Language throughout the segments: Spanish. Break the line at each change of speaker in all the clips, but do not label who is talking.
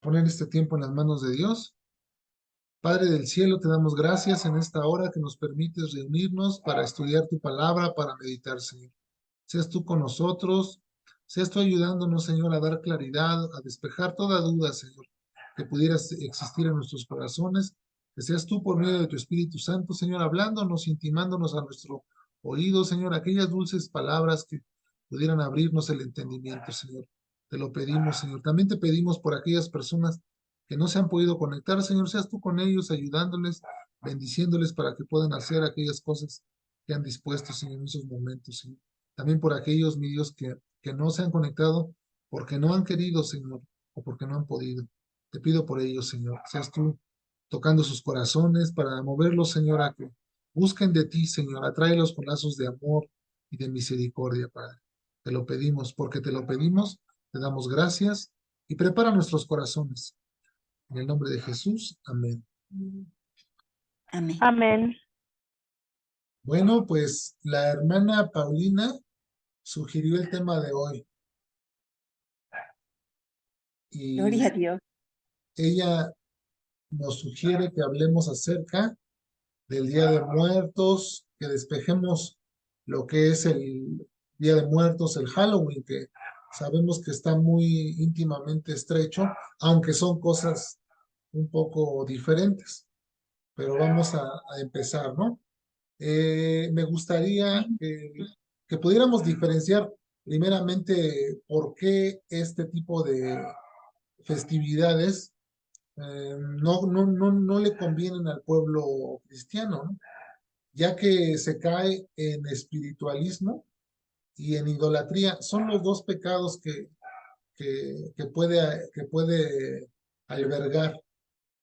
poner este tiempo en las manos de Dios. Padre del cielo, te damos gracias en esta hora que nos permites reunirnos para estudiar tu palabra, para meditar, Señor. Seas tú con nosotros, seas tú ayudándonos, Señor, a dar claridad, a despejar toda duda, Señor, que pudiera existir en nuestros corazones. Que seas tú por medio de tu Espíritu Santo, Señor, hablándonos, intimándonos a nuestro oído, Señor, aquellas dulces palabras que pudieran abrirnos el entendimiento, Señor. Te lo pedimos, Señor. También te pedimos por aquellas personas que no se han podido conectar, Señor, seas tú con ellos, ayudándoles, bendiciéndoles para que puedan hacer aquellas cosas que han dispuesto, Señor, en esos momentos, Señor. También por aquellos, mi Dios, que no se han conectado porque no han querido, Señor, o porque no han podido. Te pido por ellos, Señor, seas tú tocando sus corazones para moverlos, Señor, a que busquen de ti, Señor, atráelos con lazos de amor y de misericordia, Padre. Te lo pedimos, porque te lo pedimos, te damos gracias y prepara nuestros corazones. En el nombre de Jesús, amén.
Amén.
Amén.
Bueno, pues la hermana Paulina sugirió el tema de hoy. Y
Gloria a Dios.
ella nos sugiere que hablemos acerca del Día de Muertos, que despejemos lo que es el Día de Muertos, el Halloween, que sabemos que está muy íntimamente estrecho, aunque son cosas un poco diferentes. Pero vamos a empezar, ¿no? Me gustaría que pudiéramos diferenciar primeramente por qué este tipo de festividades no le convienen al pueblo cristiano, ¿no? Ya que se cae en espiritualismo y en idolatría. Son los dos pecados que puede albergar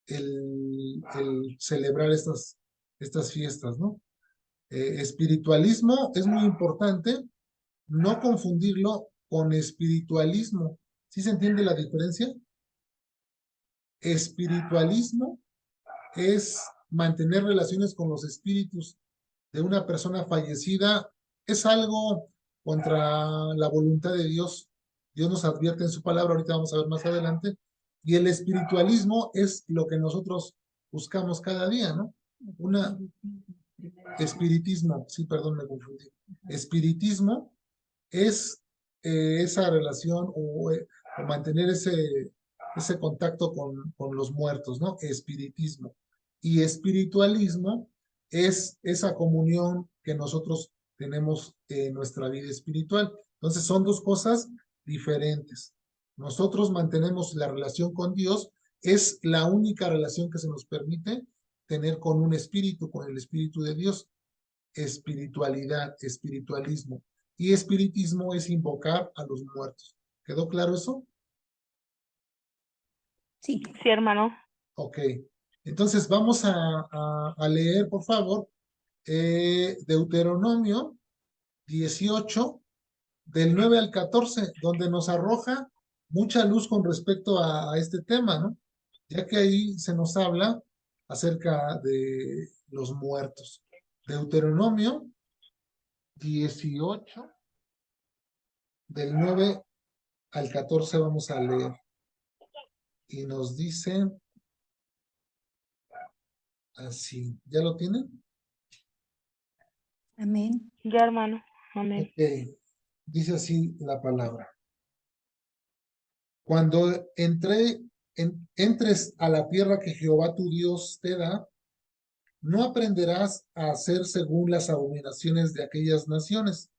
el celebrar estas fiestas, ¿no? Espiritualismo es muy importante, no confundirlo con espiritualismo. ¿Sí se entiende la diferencia? Espiritualismo es mantener relaciones con los espíritus de una persona fallecida. Es algo contra la voluntad de Dios. Dios nos advierte en su palabra, ahorita vamos a ver más adelante. Y el espiritualismo es lo que nosotros buscamos cada día, ¿no? Espiritismo, sí, perdón, me confundí. Espiritismo es esa relación o mantener ese contacto con los muertos, ¿no? Espiritismo. Y espiritualismo es esa comunión que nosotros tenemos en nuestra vida espiritual. Entonces son dos cosas diferentes. Nosotros mantenemos la relación con Dios, es la única relación que se nos permite tener con un espíritu, con el espíritu de Dios. Espiritualidad, espiritualismo. Y espiritismo es invocar a los muertos. ¿Quedó claro eso?
Sí.
Sí, hermano.
Ok. Entonces vamos a leer, por favor, Deuteronomio 18, del 9 al 14, donde nos arroja mucha luz con respecto a este tema, ¿no? Ya que ahí se nos habla acerca de los muertos. Deuteronomio 18, del 9 al 14 vamos a leer. Y nos dice así. ¿Ya lo tienen?
Amén.
Ya, hermano. Amén.
Ok. Dice así la palabra. Cuando entres a la tierra que Jehová tu Dios te da, no aprenderás a hacer según las abominaciones de aquellas naciones.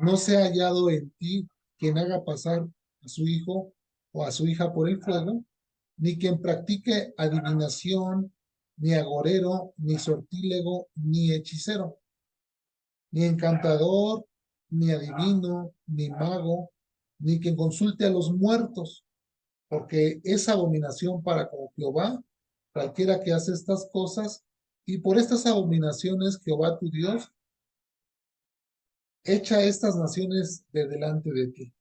No sea hallado en ti quien haga pasar a su hijo o a su hija por el fuego, ni quien practique adivinación, ni agorero, ni sortílego, ni hechicero, ni encantador, ni adivino, ni mago, ni quien consulte a los muertos, porque es abominación para con Jehová cualquiera que hace estas cosas, y por estas abominaciones Jehová tu Dios echa estas naciones de delante de ti.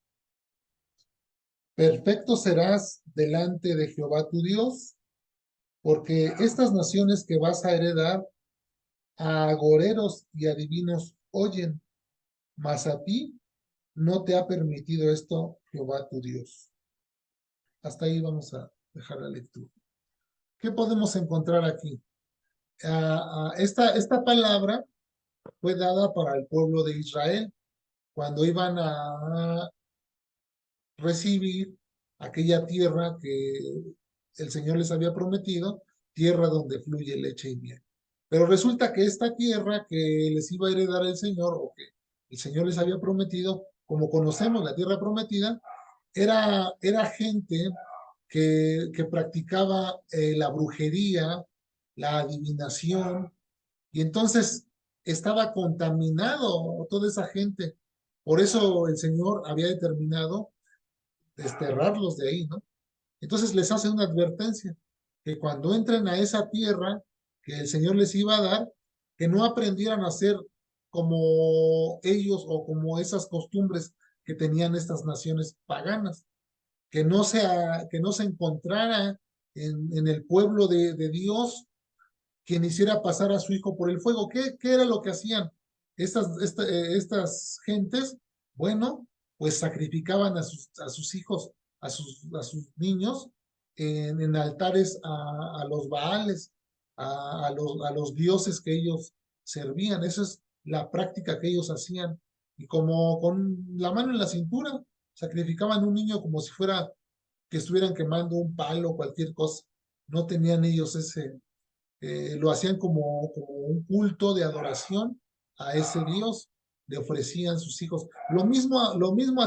Perfecto serás delante de Jehová tu Dios, porque estas naciones que vas a heredar a agoreros y adivinos oyen, mas a ti no te ha permitido esto Jehová tu Dios. Hasta ahí vamos a dejar la lectura. ¿Qué podemos encontrar aquí? Esta palabra fue dada para el pueblo de Israel cuando iban a recibir aquella tierra que el Señor les había prometido, tierra donde fluye leche y miel. Pero resulta que esta tierra que les iba a heredar el Señor, o que el Señor les había prometido, como conocemos la tierra prometida, era gente que practicaba la brujería, la adivinación, y entonces estaba contaminado toda esa gente. Por eso el Señor había determinado desterrarlos de ahí, ¿no? Entonces les hace una advertencia, que cuando entren a esa tierra que el Señor les iba a dar, que no aprendieran a ser como ellos o como esas costumbres que tenían estas naciones paganas, que no se encontrara en el pueblo de Dios quien hiciera pasar a su hijo por el fuego. ¿Qué era lo que hacían estas gentes? Bueno, pues sacrificaban a sus hijos, a sus niños en altares a los baales, a los dioses que ellos servían. Esa es la práctica que ellos hacían. Y como con la mano en la cintura, sacrificaban un niño como si fuera que estuvieran quemando un palo o cualquier cosa. No tenían ellos lo hacían como un culto de adoración a ese Dios, le ofrecían sus hijos. Lo mismo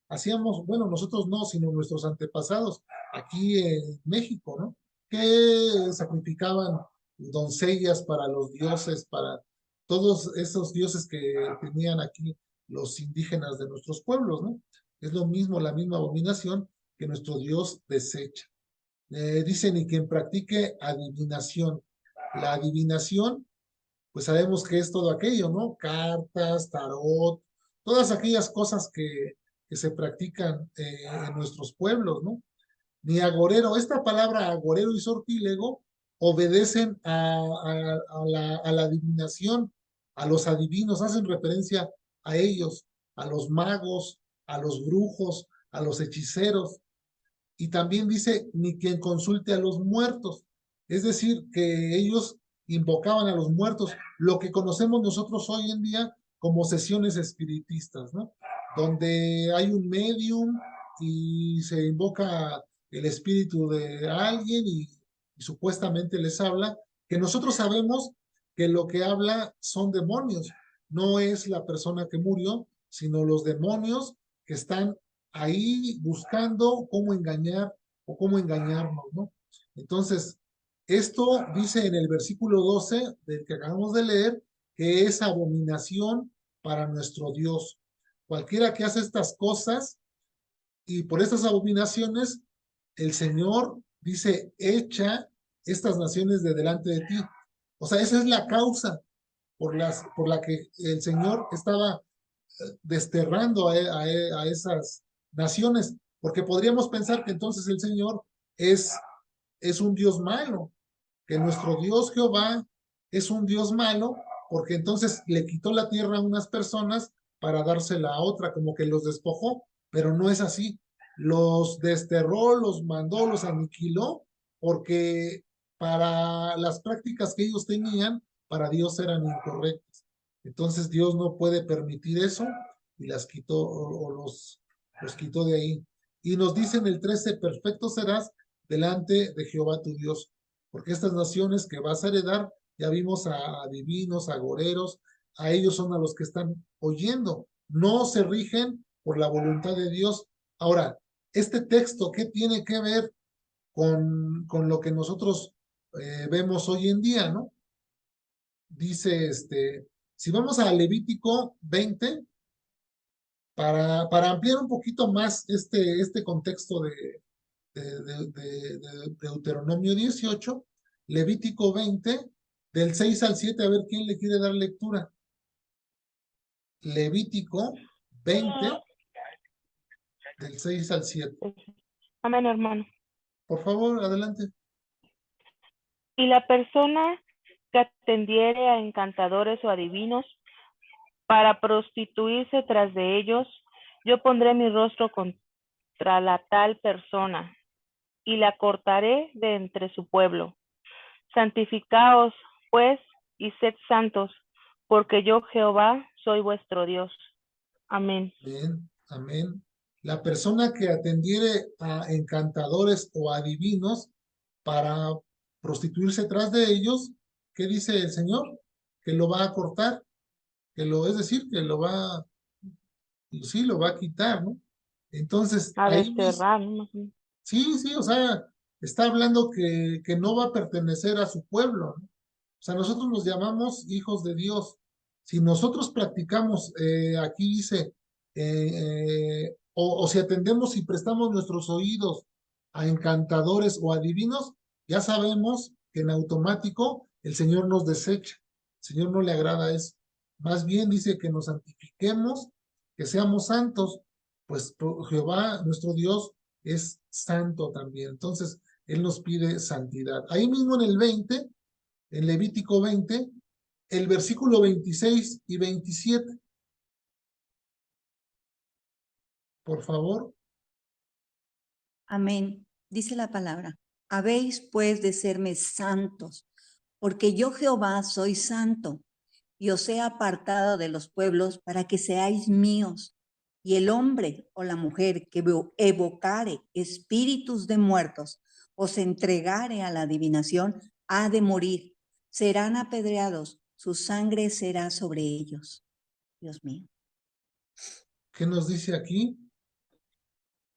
hacíamos, bueno, nosotros no, sino nuestros antepasados aquí en México, ¿no? Que sacrificaban doncellas para los dioses, para todos esos dioses que tenían aquí los indígenas de nuestros pueblos, ¿no? Es lo mismo, la misma abominación que nuestro Dios desecha. Dice ni quien practique adivinación. La adivinación, pues sabemos que es todo aquello, ¿no? Cartas, tarot, todas aquellas cosas que se practican en nuestros pueblos, ¿no? Ni agorero. Esta palabra agorero y sortílego obedecen a la adivinación, a los adivinos, hacen referencia a ellos, a los magos, a los brujos, a los hechiceros. Y también dice, ni quien consulte a los muertos. Es decir, que ellos invocaban a los muertos, lo que conocemos nosotros hoy en día como sesiones espiritistas, ¿no? Donde hay un medium y se invoca el espíritu de alguien y supuestamente les habla, que nosotros sabemos que lo que habla son demonios, no es la persona que murió, sino los demonios que están ahí buscando cómo engañar o cómo engañarnos, ¿no? Entonces, esto dice en el versículo 12 del que acabamos de leer, que es abominación para nuestro Dios. Cualquiera que hace estas cosas y por estas abominaciones, el Señor dice, echa estas naciones de delante de ti. O sea, esa es la causa por la que el Señor estaba desterrando a esas naciones, porque podríamos pensar que entonces el Señor es, es un Dios malo, que nuestro Dios Jehová es un Dios malo, porque entonces le quitó la tierra a unas personas para dársela a otra, como que los despojó, pero no es así. Los desterró, los mandó, los aniquiló, porque para las prácticas que ellos tenían, para Dios eran incorrectas. Entonces Dios no puede permitir eso y las quitó o los quitó de ahí. Y nos dice en el 13, perfecto serás delante de Jehová tu Dios, porque estas naciones que vas a heredar, ya vimos a divinos, a agoreros, a ellos son a los que están oyendo, no se rigen por la voluntad de Dios. Ahora, este texto, ¿qué tiene que ver con lo que nosotros vemos hoy en día, ¿no? Dice, si vamos a Levítico 20, para ampliar un poquito más este contexto de Deuteronomio 18, Levítico 20, del 6 al 7, a ver quién le quiere dar lectura. Levítico 20, del 6 al 7.
Amén, hermano.
Por favor, adelante.
Y la persona que atendiere a encantadores o adivinos para prostituirse tras de ellos, yo pondré mi rostro contra la tal persona y la cortaré de entre su pueblo. Santificaos, pues, y sed santos, porque yo, Jehová, soy vuestro Dios. Amén.
Bien, amén. La persona que atendiere a encantadores o adivinos para prostituirse tras de ellos, ¿qué dice el Señor? Que lo va a cortar, es decir, que lo va, sí, lo va a quitar, ¿no? Entonces,
A
ahí mismo,
desterrar, ¿no? Imagino.
sí, sí, o sea, está hablando que no va a pertenecer a su pueblo, ¿no? O sea, nosotros nos llamamos hijos de Dios. Si nosotros practicamos, aquí dice, o si atendemos y prestamos nuestros oídos a encantadores o adivinos, ya sabemos que en automático el Señor nos desecha. El Señor no le agrada eso. Más bien dice que nos santifiquemos, que seamos santos, pues Jehová, nuestro Dios, es santo también. Entonces, Él nos pide santidad. Ahí mismo en el 20, en Levítico 20, el versículo 26 y 27, por favor.
Amén. Dice la palabra. Habéis pues de serme santos, porque yo Jehová soy santo, y os he apartado de los pueblos para que seáis míos. Y el hombre o la mujer que evocare espíritus de muertos o se entregare a la adivinación ha de morir. Serán apedreados, su sangre será sobre ellos. Dios mío.
¿Qué nos dice aquí?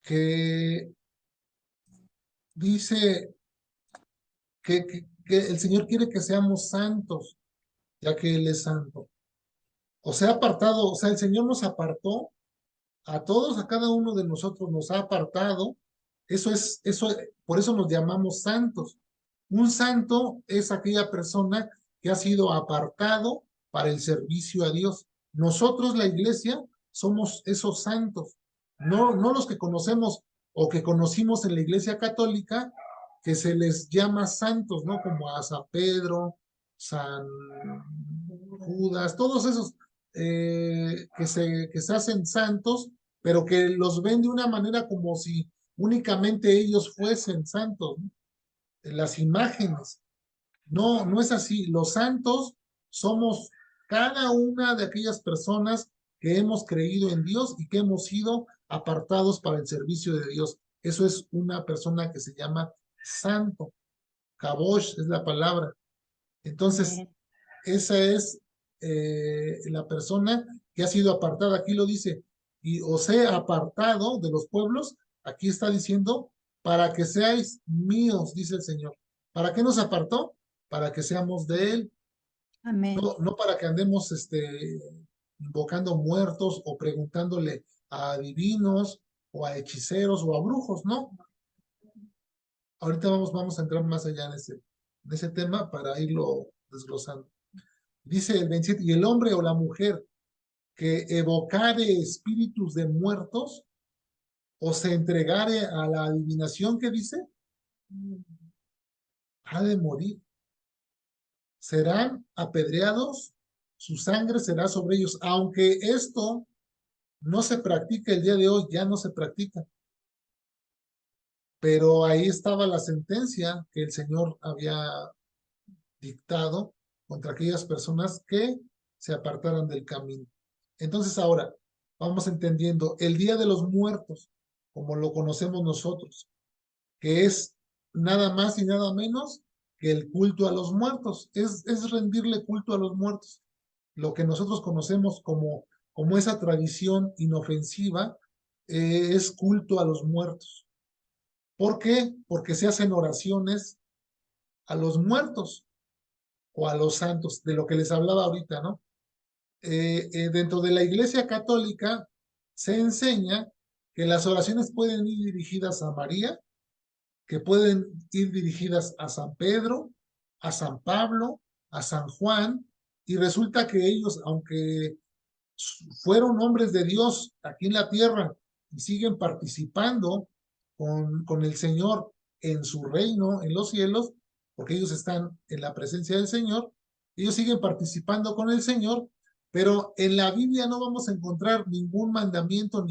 Que dice que el Señor quiere que seamos santos, ya que Él es santo. O sea, apartado, o sea, el Señor nos apartó a todos, a cada uno de nosotros nos ha apartado. Por eso nos llamamos santos. Un santo es aquella persona que ha sido apartado para el servicio a Dios. Nosotros, la iglesia, somos esos santos, no los que conocemos o que conocimos en la iglesia católica, que se les llama santos, ¿no? Como a San Pedro, San Judas, todos esos que se hacen santos, pero que los ven de una manera como si únicamente ellos fuesen santos, ¿no? Las imágenes. No, no es así. Los santos somos cada una de aquellas personas que hemos creído en Dios y que hemos sido apartados para el servicio de Dios. Eso es una persona que se llama santo. Kabosh es la palabra. Entonces, esa es la persona que ha sido apartada. Aquí lo dice, y os he apartado de los pueblos. Aquí está diciendo, para que seáis míos, dice el Señor. ¿Para qué nos apartó? Para que seamos de Él.
Amén.
No para que andemos invocando muertos o preguntándole a adivinos o a hechiceros o a brujos, no. Ahorita vamos a entrar más allá en ese tema para irlo desglosando. Dice el 27, y el hombre o la mujer que evocare espíritus de muertos o se entregare a la adivinación, que dice, ha de morir. Serán apedreados, su sangre será sobre ellos, aunque esto no se practica el día de hoy, ya no se practica. Pero ahí estaba la sentencia que el Señor había dictado contra aquellas personas que se apartaran del camino. Entonces ahora vamos entendiendo el Día de los Muertos, como lo conocemos nosotros, que es nada más y nada menos que el culto a los muertos, es rendirle culto a los muertos, lo que nosotros conocemos como esa tradición inofensiva, es culto a los muertos. ¿Por qué? Porque se hacen oraciones a los muertos o a los santos, de lo que les hablaba ahorita, ¿no? Dentro de la Iglesia Católica se enseña que las oraciones pueden ir dirigidas a María, que pueden ir dirigidas a San Pedro, a San Pablo, a San Juan, y resulta que ellos, aunque fueron hombres de Dios aquí en la tierra y siguen participando con el Señor en su reino, en los cielos, porque ellos están en la presencia del Señor, ellos siguen participando con el Señor, pero en la Biblia no vamos a encontrar ningún mandamiento,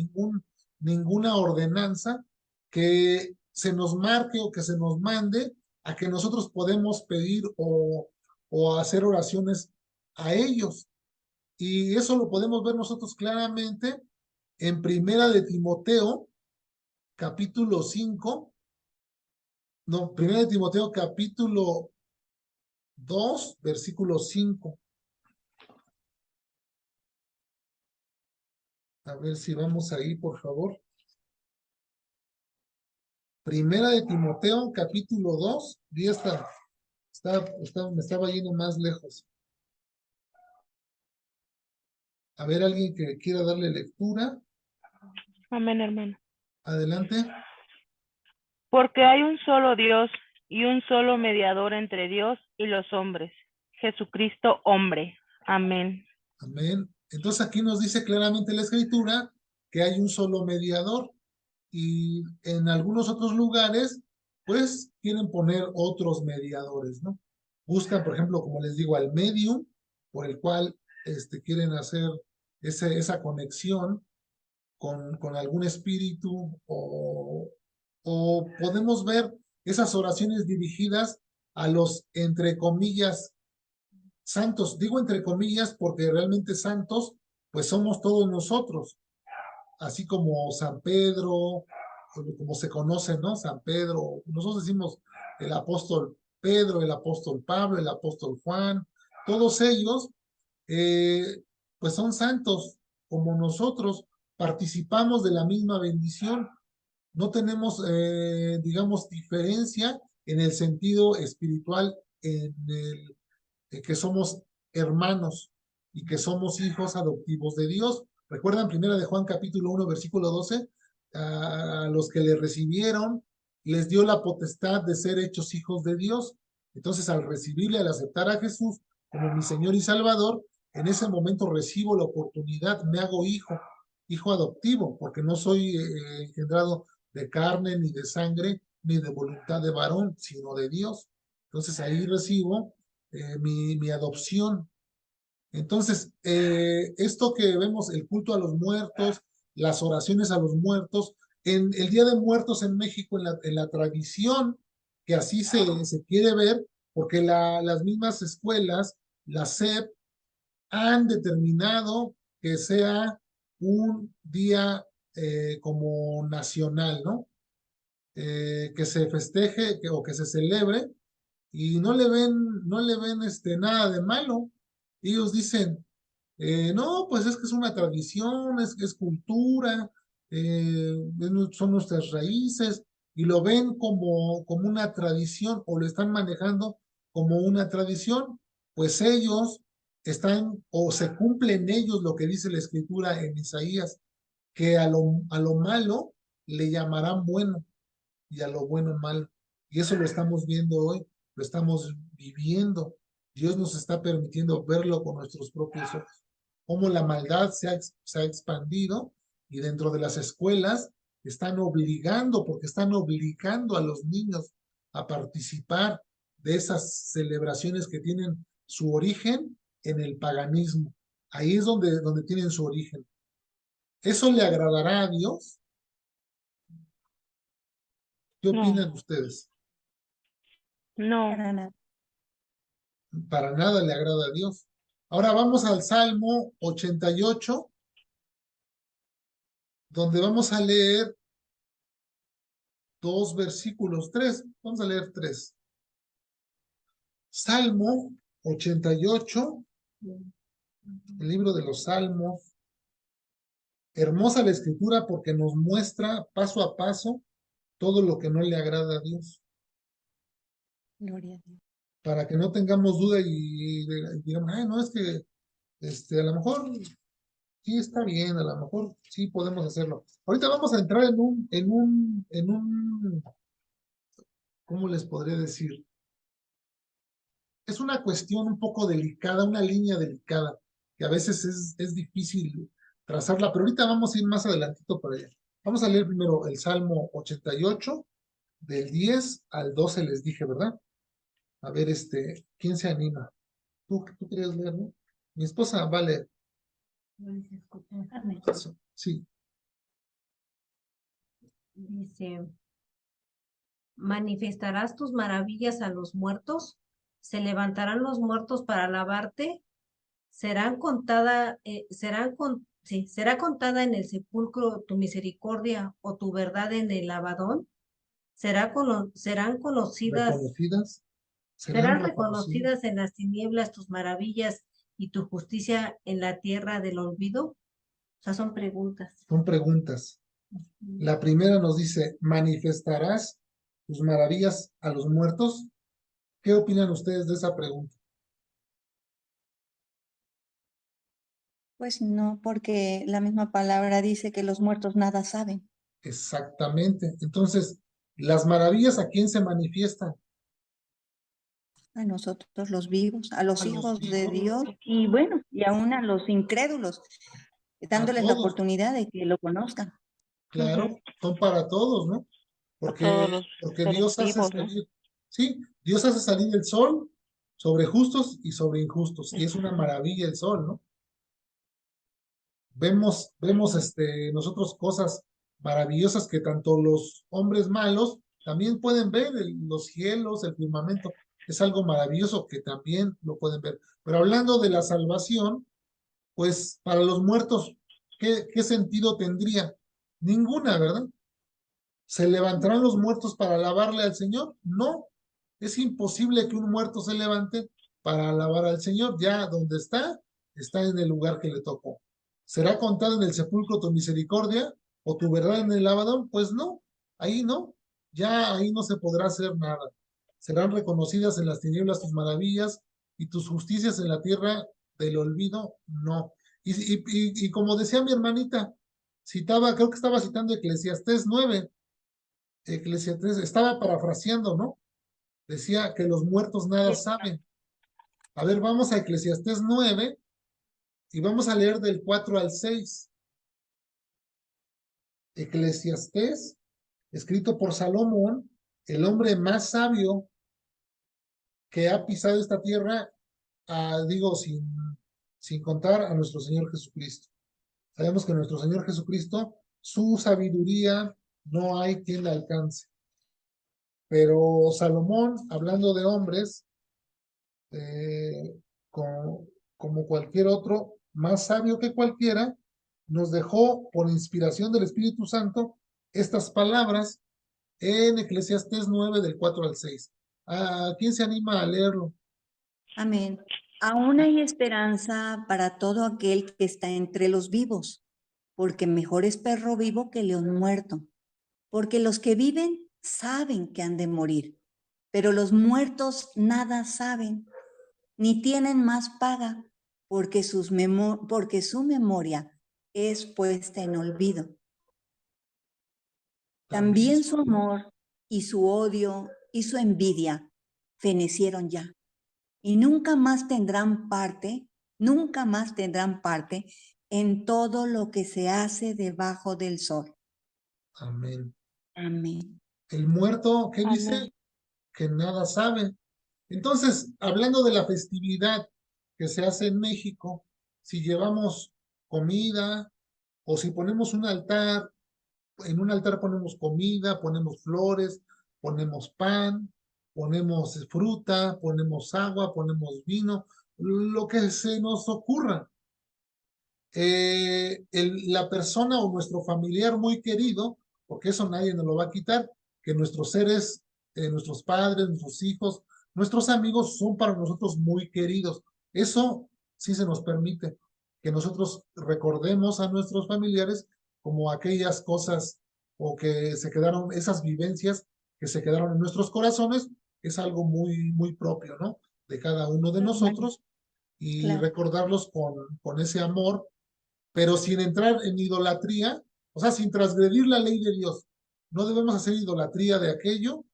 ninguna ordenanza que se nos marque o que se nos mande a que nosotros podemos pedir o hacer oraciones a ellos. Y eso lo podemos ver nosotros claramente en Primera de Timoteo, capítulo 5, no, Primera de Timoteo, capítulo 2, versículo 5. A ver si vamos ahí, por favor. Primera de Timoteo, capítulo 2, y me estaba yendo más lejos. A ver, alguien que quiera darle lectura.
Amén, hermano.
Adelante.
Porque hay un solo Dios y un solo mediador entre Dios y los hombres, Jesucristo hombre. Amén.
Amén. Entonces aquí nos dice claramente la escritura que hay un solo mediador y en algunos otros lugares pues quieren poner otros mediadores, ¿no? Buscan, por ejemplo, como les digo, al medium por el cual quieren hacer esa conexión con algún espíritu o podemos ver esas oraciones dirigidas a los, entre comillas, santos. Digo entre comillas porque realmente santos, pues somos todos nosotros, así como San Pedro, como se conoce, ¿no? San Pedro, nosotros decimos el apóstol Pedro, el apóstol Pablo, el apóstol Juan, todos ellos, eh, pues son santos como nosotros, participamos de la misma bendición, no tenemos, digamos, diferencia en el sentido espiritual, en el que somos hermanos y que somos hijos adoptivos de Dios. ¿Recuerdan primera de Juan capítulo 1 versículo 12? A los que le recibieron les dio la potestad de ser hechos hijos de Dios. Entonces al recibirle, al aceptar a Jesús como mi Señor y Salvador, en ese momento recibo la oportunidad, me hago hijo adoptivo, porque no soy engendrado de carne, ni de sangre, ni de voluntad de varón, sino de Dios. Entonces ahí recibo mi adopción. Entonces, esto que vemos, el culto a los muertos, las oraciones a los muertos, en el Día de Muertos en México, en la tradición, que así se quiere ver, porque las mismas escuelas, la SEP, han determinado que sea un día como nacional, ¿no? Que se festeje o que se celebre y no le ven nada de malo. Ellos dicen, no, pues es que es una tradición, es cultura, son nuestras raíces, y lo ven como una tradición o lo están manejando como una tradición, pues ellos están o se cumplen ellos lo que dice la escritura en Isaías, que a lo malo le llamarán bueno y a lo bueno malo. Y eso lo estamos viendo hoy, lo estamos viviendo. Dios nos está permitiendo verlo con nuestros propios ojos. Cómo la maldad se ha expandido y dentro de las escuelas porque están obligando a los niños a participar de esas celebraciones que tienen su origen en el paganismo. Ahí es donde tienen su origen. ¿Eso le agradará a Dios? ¿Qué
No,
opinan ustedes?
no.
Para nada.
Para nada le agrada a Dios. Ahora vamos al Salmo 88, donde vamos a leer dos versículos, tres, vamos a leer tres. Salmo 88, el libro de los Salmos. Hermosa la escritura porque nos muestra paso a paso todo lo que no le agrada a Dios,
Gloria a Dios.
para que no tengamos duda y digamos, ay, no, es que a lo mejor sí está bien, a lo mejor sí podemos hacerlo. Ahorita vamos a entrar en un, ¿cómo les podría decir? Es una cuestión un poco delicada, una línea delicada, que a veces es difícil trazarla, pero ahorita vamos a ir más adelantito para allá. Vamos a leer primero el Salmo 88, del 10 al 12 les dije, ¿verdad? A ver, ¿quién se anima? ¿Tú querías leer, no? Mi esposa va a leer. Eso, sí.
Dice, ¿Manifestarás tus maravillas a los muertos? ¿Se levantarán los muertos para alabarte? ¿Será contada en el sepulcro tu misericordia o tu verdad en el Abadón? Serán conocidas,
Reconocidas, serán
serán
reconocidas.
reconocidas en las tinieblas tus maravillas y tu justicia en la tierra del olvido. O sea, son preguntas.
Son preguntas. La primera nos dice, ¿manifestarás tus maravillas a los muertos? ¿Qué opinan ustedes de esa pregunta?
Pues no, porque la misma palabra dice que los muertos nada saben.
Exactamente. Entonces, ¿las maravillas a quién se manifiestan?
A nosotros los vivos, a los
A los
hijos de
vivos,
Dios y bueno, y aún a los incrédulos,
a
dándoles la
todos,
oportunidad de que lo conozcan.
claro, son para todos, ¿no?
A todos los
Porque
seres
Dios hace
vivos, ¿no?
salir, sí, Dios hace salir el sol sobre justos y sobre injustos, y es una maravilla el sol, ¿no? Vemos nosotros cosas maravillosas que tanto los hombres malos también pueden ver, los cielos, el firmamento, es algo maravilloso que también lo pueden ver. Pero hablando de la salvación, pues para los muertos, ¿qué sentido tendría? Ninguna, ¿verdad? ¿Se levantarán los muertos para alabarle al Señor? No, es imposible que un muerto se levante para alabar al Señor. Ya donde está en el lugar que le tocó. ¿Será contada en el sepulcro tu misericordia o tu verdad en el lavadón? Pues no, ahí no, ya ahí no se podrá hacer nada. Serán reconocidas en las tinieblas tus maravillas y tus justicias en la tierra del olvido, no. Y como decía mi hermanita, creo que estaba citando Eclesiastés 9. Eclesiastés, estaba parafraseando, ¿no? Decía que los muertos nada saben. A ver, vamos a Eclesiastés 9 y vamos a leer del 4 al 6. Eclesiastés, escrito por Salomón, el hombre más sabio que ha pisado esta tierra, digo, sin contar a nuestro Señor Jesucristo. Sabemos que nuestro Señor Jesucristo, su sabiduría no hay quien la alcance. Pero Salomón, hablando de hombres, eh, como cualquier otro, más sabio que cualquiera, nos dejó por inspiración del Espíritu Santo estas palabras en Eclesiastés 9 del 4 al 6. ¿A quién se anima a leerlo?
Amén. Aún hay esperanza para todo aquel que está entre los vivos, porque mejor es perro vivo que león muerto, porque los que viven saben que han de morir, pero los muertos nada saben, ni tienen más paga, porque porque su memoria es puesta en olvido. También su amor y su odio y su envidia fenecieron ya, y nunca más tendrán parte en todo lo que se hace debajo del sol.
Amén.
Amén.
El muerto, ¿qué dice?
Amén.
Que nada sabe. Entonces, hablando de la festividad que se hace en México, si llevamos comida o si ponemos un altar, en un altar ponemos comida, ponemos flores, ponemos pan, ponemos fruta, ponemos agua, ponemos vino, lo que se nos ocurra. La persona o nuestro familiar muy querido, porque eso nadie nos lo va a quitar, que nuestros seres, nuestros padres, nuestros hijos, nuestros amigos son para nosotros muy queridos. Eso sí se nos permite que nosotros recordemos a nuestros familiares como aquellas cosas o que se quedaron, esas vivencias que se quedaron en nuestros corazones, es algo muy, muy propio, ¿no? De cada uno de nosotros y
Claro.
recordarlos con ese amor pero sin entrar en idolatría, o sea, sin transgredir la ley de Dios. No debemos hacer idolatría de aquello,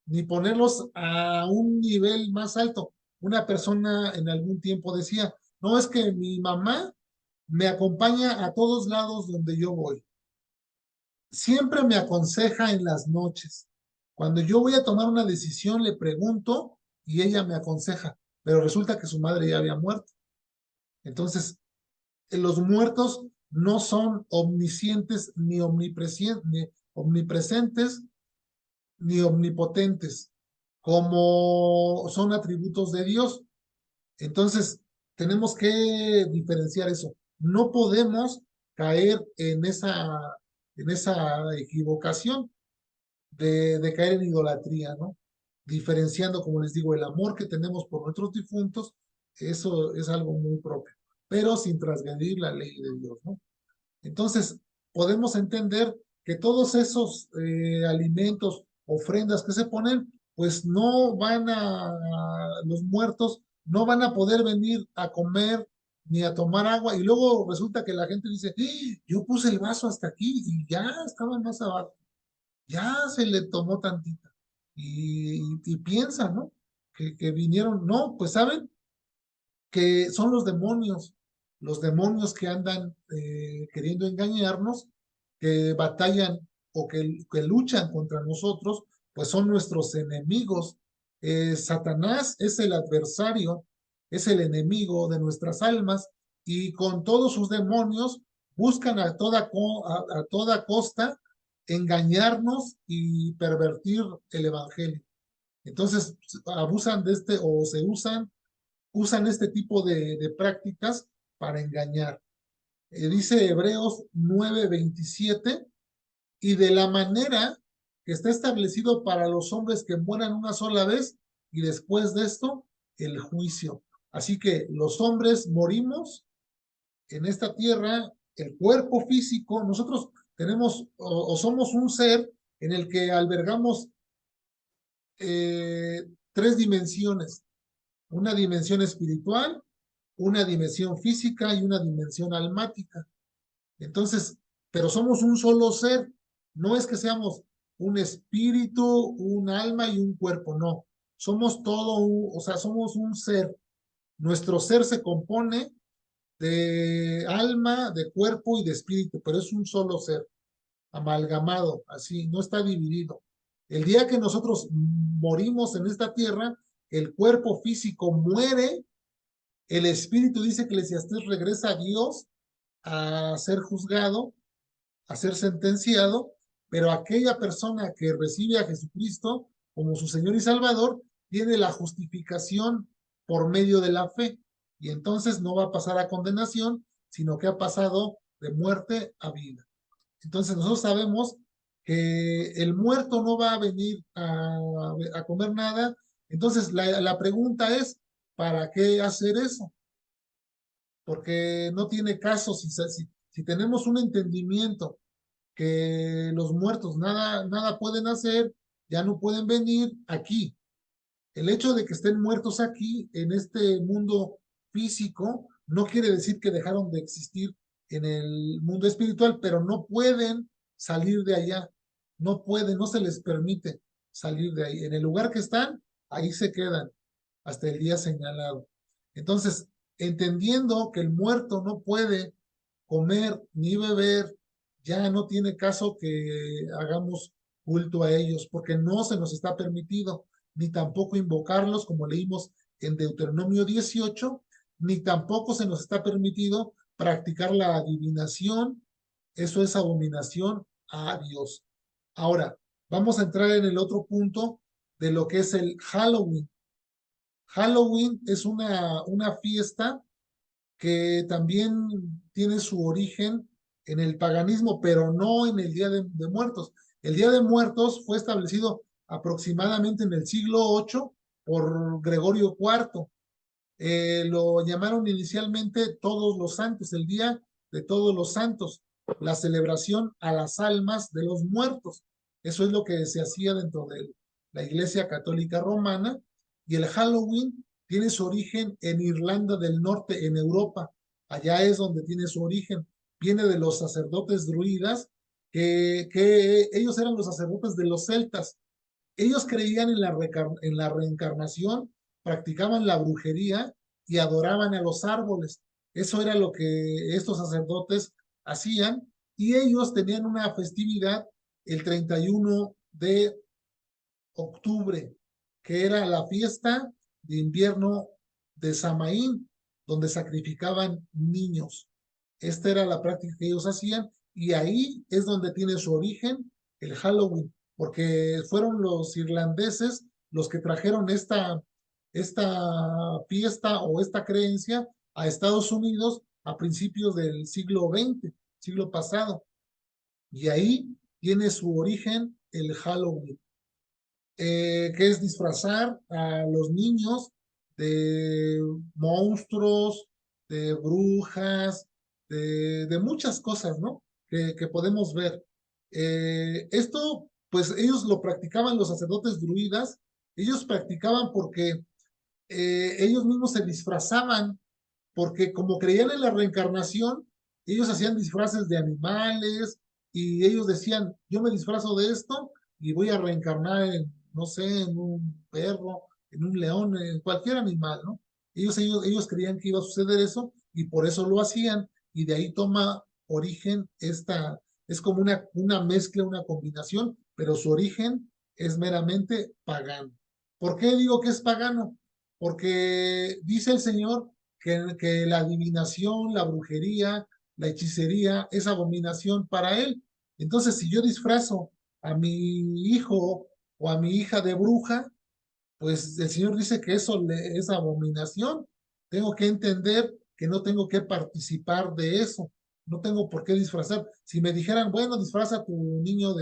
ni ponerlos a un nivel más alto. Una persona en algún tiempo decía, no es que mi mamá me acompaña a todos lados donde yo voy. Siempre me aconseja en las noches. Cuando yo voy a tomar una decisión, le pregunto y ella me aconseja, pero resulta que su madre ya había muerto. Entonces, los muertos no son omniscientes ni omnipresentes, ni omnipotentes, como son atributos de Dios. Entonces, tenemos que diferenciar eso. No podemos caer en esa equivocación de caer en idolatría, ¿no? Diferenciando, como les digo, el amor que tenemos por nuestros difuntos, eso es algo muy propio, pero sin transgredir la ley de Dios, ¿no? Entonces, podemos entender que todos esos alimentos, ofrendas que se ponen, pues no van los muertos no van a poder venir a comer ni a tomar agua. Y luego resulta que la gente dice, "¡Ah! Yo puse el vaso hasta aquí y ya estaba más abajo, ya se le tomó tantita. Y piensa, ¿no? Que vinieron, no, pues saben que son los demonios que andan queriendo engañarnos, que batallan o que luchan contra nosotros, pues son nuestros enemigos. Satanás es el adversario, es el enemigo de nuestras almas y con todos sus demonios buscan a toda costa engañarnos y pervertir el evangelio. Entonces abusan de este o se usan este tipo de prácticas para engañar. Dice Hebreos 9:27, y de la manera que está establecido para los hombres que mueran una sola vez y después de esto el juicio. Así que los hombres morimos en esta tierra, el cuerpo físico, nosotros tenemos o somos un ser en el que albergamos tres dimensiones, una dimensión espiritual, una dimensión física y una dimensión almática. Entonces, pero somos un solo ser, no es que seamos un espíritu, un alma y un cuerpo, no. Somos todo, o sea, somos un ser. Nuestro ser se compone de alma, de cuerpo y de espíritu, pero es un solo ser, amalgamado, así, no está dividido. El día que nosotros morimos en esta tierra, el cuerpo físico muere, el espíritu, dice Eclesiastés, regresa a Dios a ser juzgado, a ser sentenciado, pero aquella persona que recibe a Jesucristo como su Señor y Salvador tiene la justificación por medio de la fe y entonces no va a pasar a condenación, sino que ha pasado de muerte a vida. Entonces nosotros sabemos que el muerto no va a venir a comer nada. Entonces la pregunta es, ¿para qué hacer eso? Porque no tiene caso si tenemos un entendimiento que los muertos nada pueden hacer, ya no pueden venir aquí. El hecho de que estén muertos aquí, en este mundo físico, no quiere decir que dejaron de existir en el mundo espiritual, pero no pueden salir de allá. No pueden, no se les permite salir de ahí. En el lugar que están, ahí se quedan hasta el día señalado. Entonces, entendiendo que el muerto no puede comer ni beber, ya no tiene caso que hagamos culto a ellos, porque no se nos está permitido, ni tampoco invocarlos, como leímos en Deuteronomio 18, ni tampoco se nos está permitido practicar la adivinación, eso es abominación a Dios. Ahora, vamos a entrar en el otro punto de lo que es el Halloween. Halloween es una fiesta que también tiene su origen en el paganismo, pero no en el Día de Muertos. El Día de Muertos fue establecido aproximadamente en el siglo VIII por Gregorio IV. Lo llamaron inicialmente Todos los Santos, el Día de Todos los Santos, la celebración a las almas de los muertos. Eso es lo que se hacía dentro de la Iglesia Católica Romana. Y el Halloween tiene su origen en Irlanda del Norte, en Europa. Allá es donde tiene su origen. Viene de los sacerdotes druidas, que ellos eran los sacerdotes de los celtas. Ellos creían en la reencarnación, practicaban la brujería y adoraban a los árboles. Eso era lo que estos sacerdotes hacían y ellos tenían una festividad el 31 de octubre, que era la fiesta de invierno de Samaín, donde sacrificaban niños. Esta era la práctica que ellos hacían y ahí es donde tiene su origen el Halloween. porque fueron los irlandeses los que trajeron esta fiesta o esta creencia a Estados Unidos a principios del siglo XX, siglo pasado. Y ahí tiene su origen el Halloween, que es disfrazar a los niños de monstruos, de brujas, de muchas cosas, ¿no? Que podemos ver. Esto, pues ellos lo practicaban los sacerdotes druidas, ellos practicaban porque ellos mismos se disfrazaban, porque como creían en la reencarnación, ellos hacían disfraces de animales y ellos decían, yo me disfrazo de esto y voy a reencarnar en, no sé, en un perro, en un león, en cualquier animal, ¿no? Ellos creían que iba a suceder eso y por eso lo hacían y de ahí toma origen es como una mezcla, una combinación, pero su origen es meramente pagano. ¿Por qué digo que es pagano? Porque dice el Señor que la adivinación, la brujería, la hechicería es abominación para él. Entonces, si yo disfrazo a mi hijo o a mi hija de bruja, pues el Señor dice que eso es abominación. Tengo que entender que no tengo que participar de eso. No tengo por qué disfrazar. Si me dijeran, bueno, disfraza a tu niño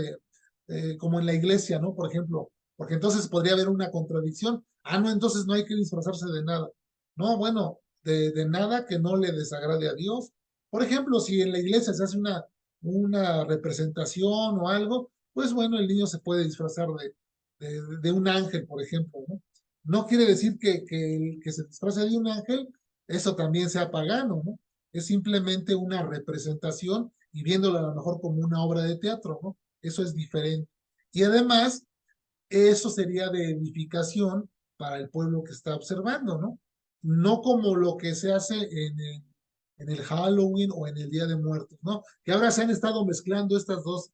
como en la iglesia, ¿no? Por ejemplo, porque entonces podría haber una contradicción. Ah, no, entonces no hay que disfrazarse de nada. No, bueno, de nada que no le desagrade a Dios. Por ejemplo, si en la iglesia se hace una representación o algo, pues bueno, el niño se puede disfrazar de un ángel, por ejemplo, ¿no? No quiere decir que el que se disfrace de un ángel, eso también sea pagano, ¿no? Es simplemente una representación y viéndolo a lo mejor como una obra de teatro, ¿no? Eso es diferente. Y además, eso sería de edificación para el pueblo que está observando, ¿no? No como lo que se hace en el Halloween o en el Día de Muertos, ¿no? Que ahora se han estado mezclando estas dos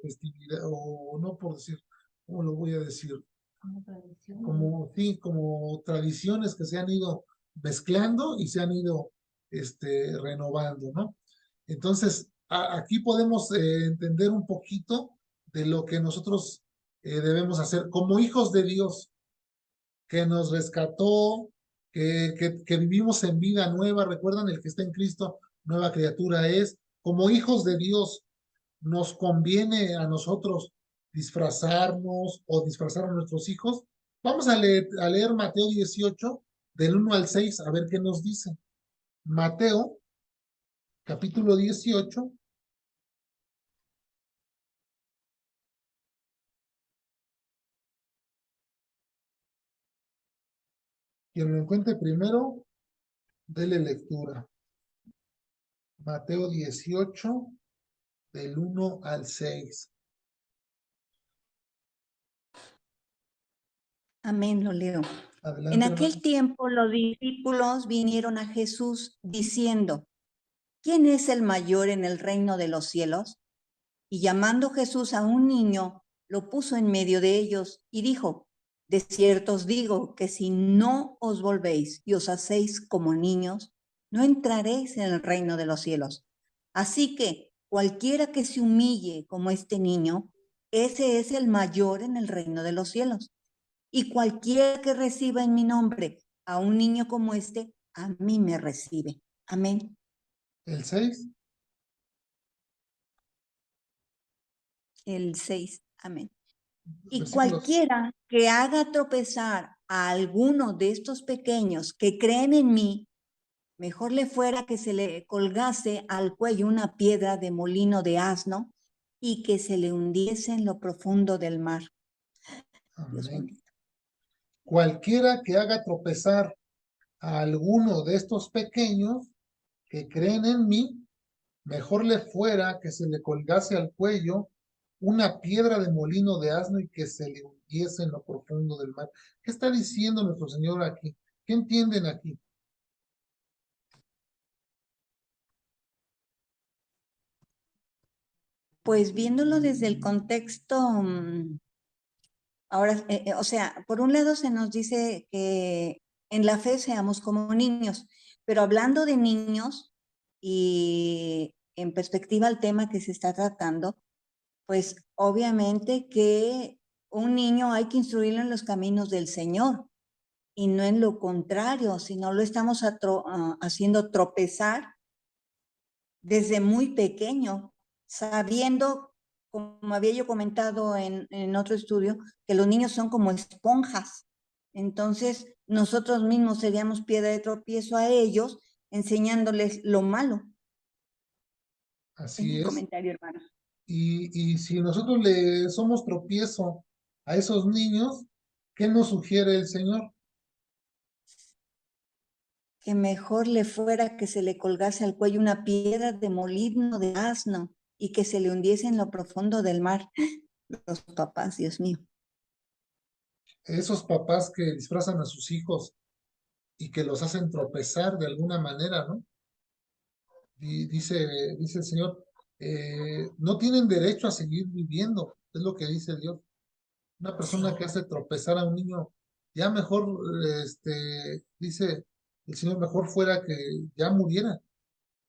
festividades, o no por decir, ¿cómo lo voy a decir? Como, sí, como tradiciones que se han ido mezclando y se han ido renovando, ¿no? Entonces, aquí podemos entender un poquito de lo que nosotros debemos hacer como hijos de Dios, que nos rescató, que vivimos en vida nueva. Recuerdan, el que está en Cristo, nueva criatura es. Como hijos de Dios, nos conviene a nosotros disfrazarnos o disfrazar a nuestros hijos. Vamos a leer Mateo 18, del 1 al 6, a ver qué nos dice. Mateo, capítulo 18. Quien lo encuentre primero, dele lectura. Mateo 18, del 1 al 6.
Amén, lo leo.
Adelante,
En
hermano.
aquel tiempo los discípulos vinieron a Jesús diciendo, ¿quién es el mayor en el reino de los cielos? Y llamando Jesús a un niño, lo puso en medio de ellos y dijo, de cierto os digo que si no os volvéis y os hacéis como niños, no entraréis en el reino de los cielos. Así que cualquiera que se humille como este niño, ese es el mayor en el reino de los cielos. Y cualquiera que reciba en mi nombre a un niño como este, a mí me recibe. Amén.
El 6.
El 6. Amén. Y
Versículos.
cualquiera que haga tropezar a alguno de estos pequeños que creen en mí, mejor le fuera que se le colgase al cuello una piedra de molino de asno y que se le hundiese en lo profundo del mar. Dios
Amén.
bendito.
Cualquiera que haga tropezar a alguno de estos pequeños que creen en mí, mejor le fuera que se le colgase al cuello una piedra de molino de asno y que se le hundiese en lo profundo del mar. ¿Qué está diciendo nuestro Señor aquí? ¿Qué entienden aquí?
Pues viéndolo desde el contexto, ahora, o sea, por un lado se nos dice que en la fe seamos como niños, pero hablando de niños y en perspectiva al tema que se está tratando, Pues obviamente que un niño hay que instruirlo en los caminos del Señor y no en lo contrario, si no lo estamos haciendo tropezar desde muy pequeño, sabiendo, como había yo comentado en otro estudio, que los niños son como esponjas. Entonces, nosotros mismos seríamos piedra de tropiezo a ellos, enseñándoles lo malo. Es
Así
mi
es.
comentario, hermano.
Y si nosotros le somos tropiezo a esos niños, ¿qué nos sugiere el Señor?
Que mejor le fuera que se le colgase al cuello una piedra de molino de asno y que se le hundiese en lo profundo del mar. Los papás, Dios mío.
Esos papás que disfrazan a sus hijos y que los hacen tropezar de alguna manera, ¿no? Y dice el Señor, no tienen derecho a seguir viviendo, es lo que dice Dios. Una persona que hace tropezar a un niño, ya mejor, dice el Señor, mejor fuera que ya muriera.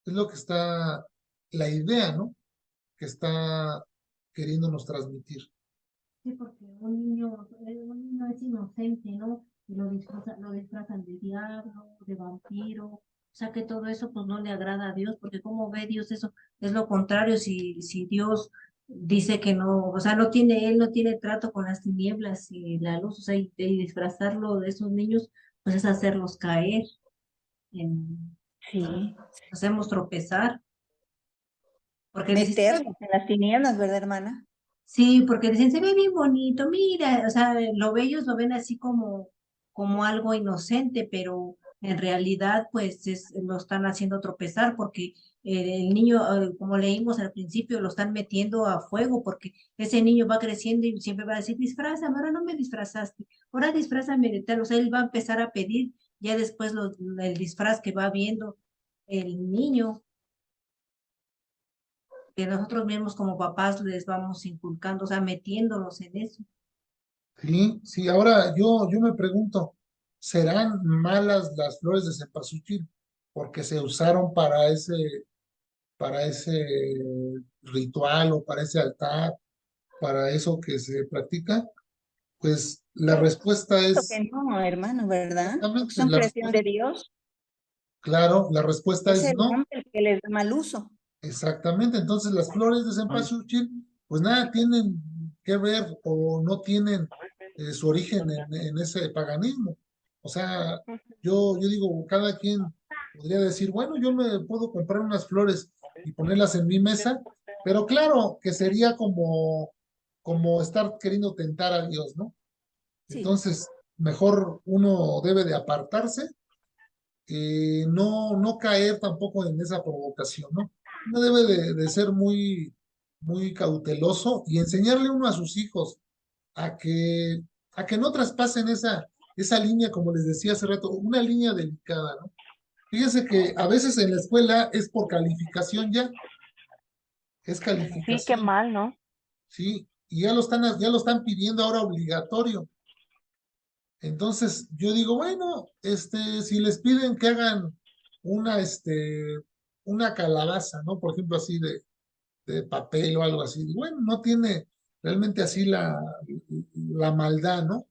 Es lo que está, la idea, ¿no? Que está queriéndonos transmitir.
Sí, porque un niño es inocente, ¿no? Y lo disfrazan de diablo, de vampiro. O sea que todo eso pues no le agrada a Dios, porque como ve Dios eso, es lo contrario, si Dios dice que no, o sea, él no tiene trato con las tinieblas y la luz, o sea, y disfrazarlo de esos niños, pues es hacerlos caer, en,
Sí.
hacemos tropezar, porque dices,
Meternos en las tinieblas, ¿verdad, hermana?
sí, porque dicen, se ve bien bonito, mira, o sea, ellos lo ven así como algo inocente, pero en realidad, pues, lo están haciendo tropezar porque el niño, como leímos al principio, lo están metiendo a fuego porque ese niño va creciendo y siempre va a decir, disfrázame, ahora no me disfrazaste, ahora disfrázame de tal, o sea, él va a empezar a pedir ya después el disfraz que va viendo el niño que nosotros mismos como papás les vamos inculcando, o sea, metiéndolos en eso.
Sí, sí, ahora yo me pregunto, ¿serán malas las flores de cempasúchil porque se usaron para ese ritual o para ese altar, para eso que se practica? Pues la respuesta
Creo
es
que no, hermano, ¿verdad? Porque
exactamente,
son creación de Dios.
claro, la respuesta
Es
es
el
no,
hombre el que les da mal uso.
exactamente. Entonces las flores de cempasúchil, pues nada tienen que ver o no tienen su origen en ese paganismo. O sea, yo digo, cada quien podría decir, bueno, yo me puedo comprar unas flores y ponerlas en mi mesa, pero claro que sería como estar queriendo tentar a Dios, ¿no?
Sí.
Entonces, mejor uno debe de apartarse, no caer tampoco en esa provocación, ¿no? Uno debe de ser muy cauteloso y enseñarle uno a sus hijos a que, a que no traspasen esa línea, como les decía hace rato, una línea delicada, ¿no? Fíjense que a veces en la escuela es por calificación ya, es
Sí, qué
calificación,
mal, ¿no?
¿sí? Y ya lo están pidiendo ahora obligatorio. Entonces, yo digo, bueno, si les piden que hagan una, una calabaza, ¿no? Por ejemplo, así de papel o algo así. Bueno, no tiene realmente así la maldad, ¿no?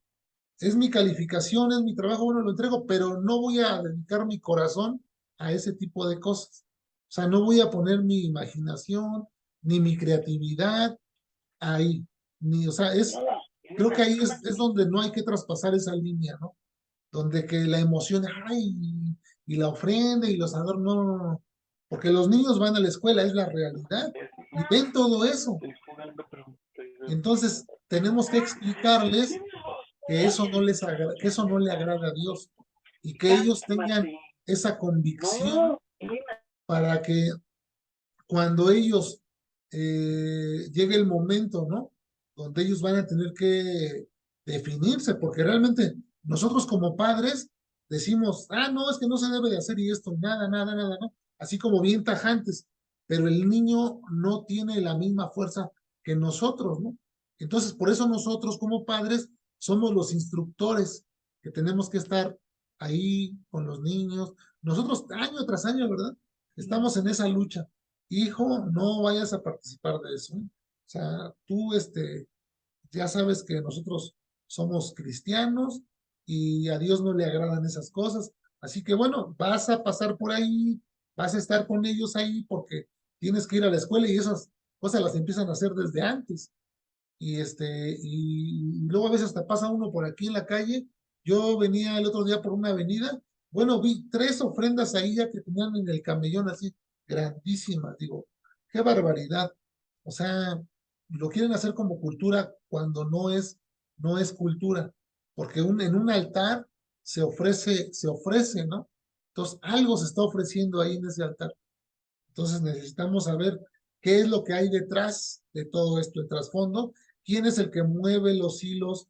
Es mi calificación, es mi trabajo, bueno, lo entrego, pero no voy a dedicar mi corazón a ese tipo de cosas. O sea, no voy a poner mi imaginación ni mi creatividad ahí. O sea, creo que ahí es donde no hay que traspasar esa línea, ¿no? Donde que la emoción, ay, y la ofrenda y los adornos, no, no, no, porque los niños van a la escuela, es la realidad, y ven todo eso. Entonces, tenemos que explicarles que eso que eso no le agrada a Dios, y que ellos tengan esa convicción para que cuando ellos llegue el momento, ¿no? Donde ellos van a tener que definirse, porque realmente nosotros como padres decimos, no, es que no se debe de hacer y esto, nada, nada, nada, ¿no? Así como bien tajantes, pero el niño no tiene la misma fuerza que nosotros, ¿no? Entonces, por eso nosotros como padres somos los instructores que tenemos que estar ahí con los niños. Nosotros año tras año, ¿verdad? Estamos en esa lucha. Hijo, no vayas a participar de eso, ¿eh? sea, tú, ya sabes que nosotros somos cristianos y a Dios no le agradan esas cosas. Así que bueno, vas a pasar por ahí, vas a estar con ellos ahí porque tienes que ir a la escuela y esas cosas las empiezan a hacer desde antes. Y luego a veces hasta pasa uno por aquí en la calle. Yo venía el otro día por una avenida, bueno, vi 3 ofrendas ahí ya que tenían en el camellón así, grandísimas, digo, qué barbaridad. O sea, lo quieren hacer como cultura cuando no es cultura, porque en un altar se ofrece, ¿no? Entonces, algo se está ofreciendo ahí en ese altar. Entonces necesitamos saber qué es lo que hay detrás de todo esto, el trasfondo, quién es el que mueve los hilos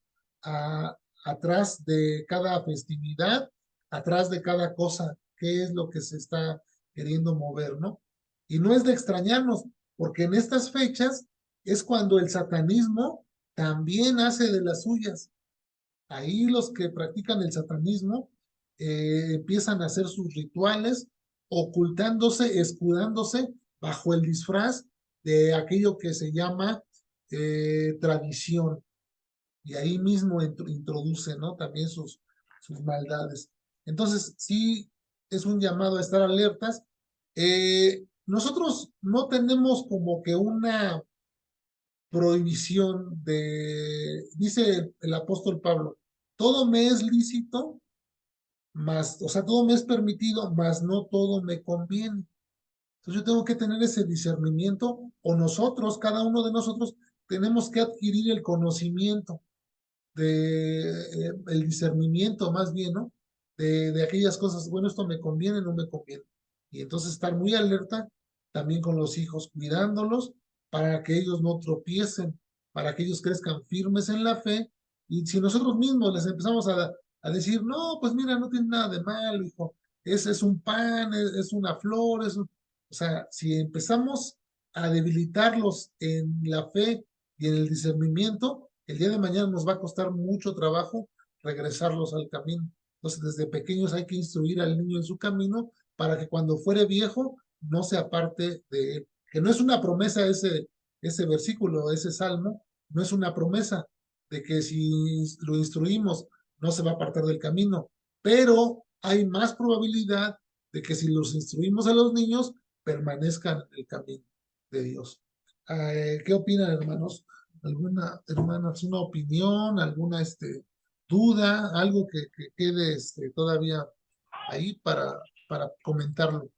atrás de cada festividad, atrás de cada cosa, qué es lo que se está queriendo mover, ¿no? Y no es de extrañarnos, porque en estas fechas es cuando el satanismo también hace de las suyas. Ahí los que practican el satanismo empiezan a hacer sus rituales, ocultándose, escudándose bajo el disfraz de aquello que se llama tradición. Y ahí mismo introduce, ¿no? También sus maldades. Entonces, sí, es un llamado a estar alertas. Nosotros no tenemos como que una prohibición dice el apóstol Pablo, todo me es lícito, o sea, todo me es permitido, mas no todo me conviene. Entonces yo tengo que tener ese discernimiento, o nosotros, cada uno de nosotros, tenemos que adquirir el conocimiento el discernimiento más bien, ¿no? De aquellas cosas, bueno, esto me conviene, no me conviene. Y entonces estar muy alerta también con los hijos, cuidándolos para que ellos no tropiecen, para que ellos crezcan firmes en la fe. Y si nosotros mismos les empezamos a decir, no, pues mira, no tiene nada de malo, hijo, es un pan, es una flor, o sea, si empezamos a debilitarlos en la fe y en el discernimiento, el día de mañana nos va a costar mucho trabajo regresarlos al camino. Entonces, desde pequeños hay que instruir al niño en su camino para que cuando fuere viejo no se aparte de él. Que no es una promesa ese versículo, ese salmo, no es una promesa de que si lo instruimos no se va a apartar del camino, pero hay más probabilidad de que si los instruimos a los niños permanezcan en el camino de Dios. ¿Qué opinan, hermanos? ¿Alguna, hermanas, una opinión, alguna duda, algo que quede todavía ahí para comentarlo?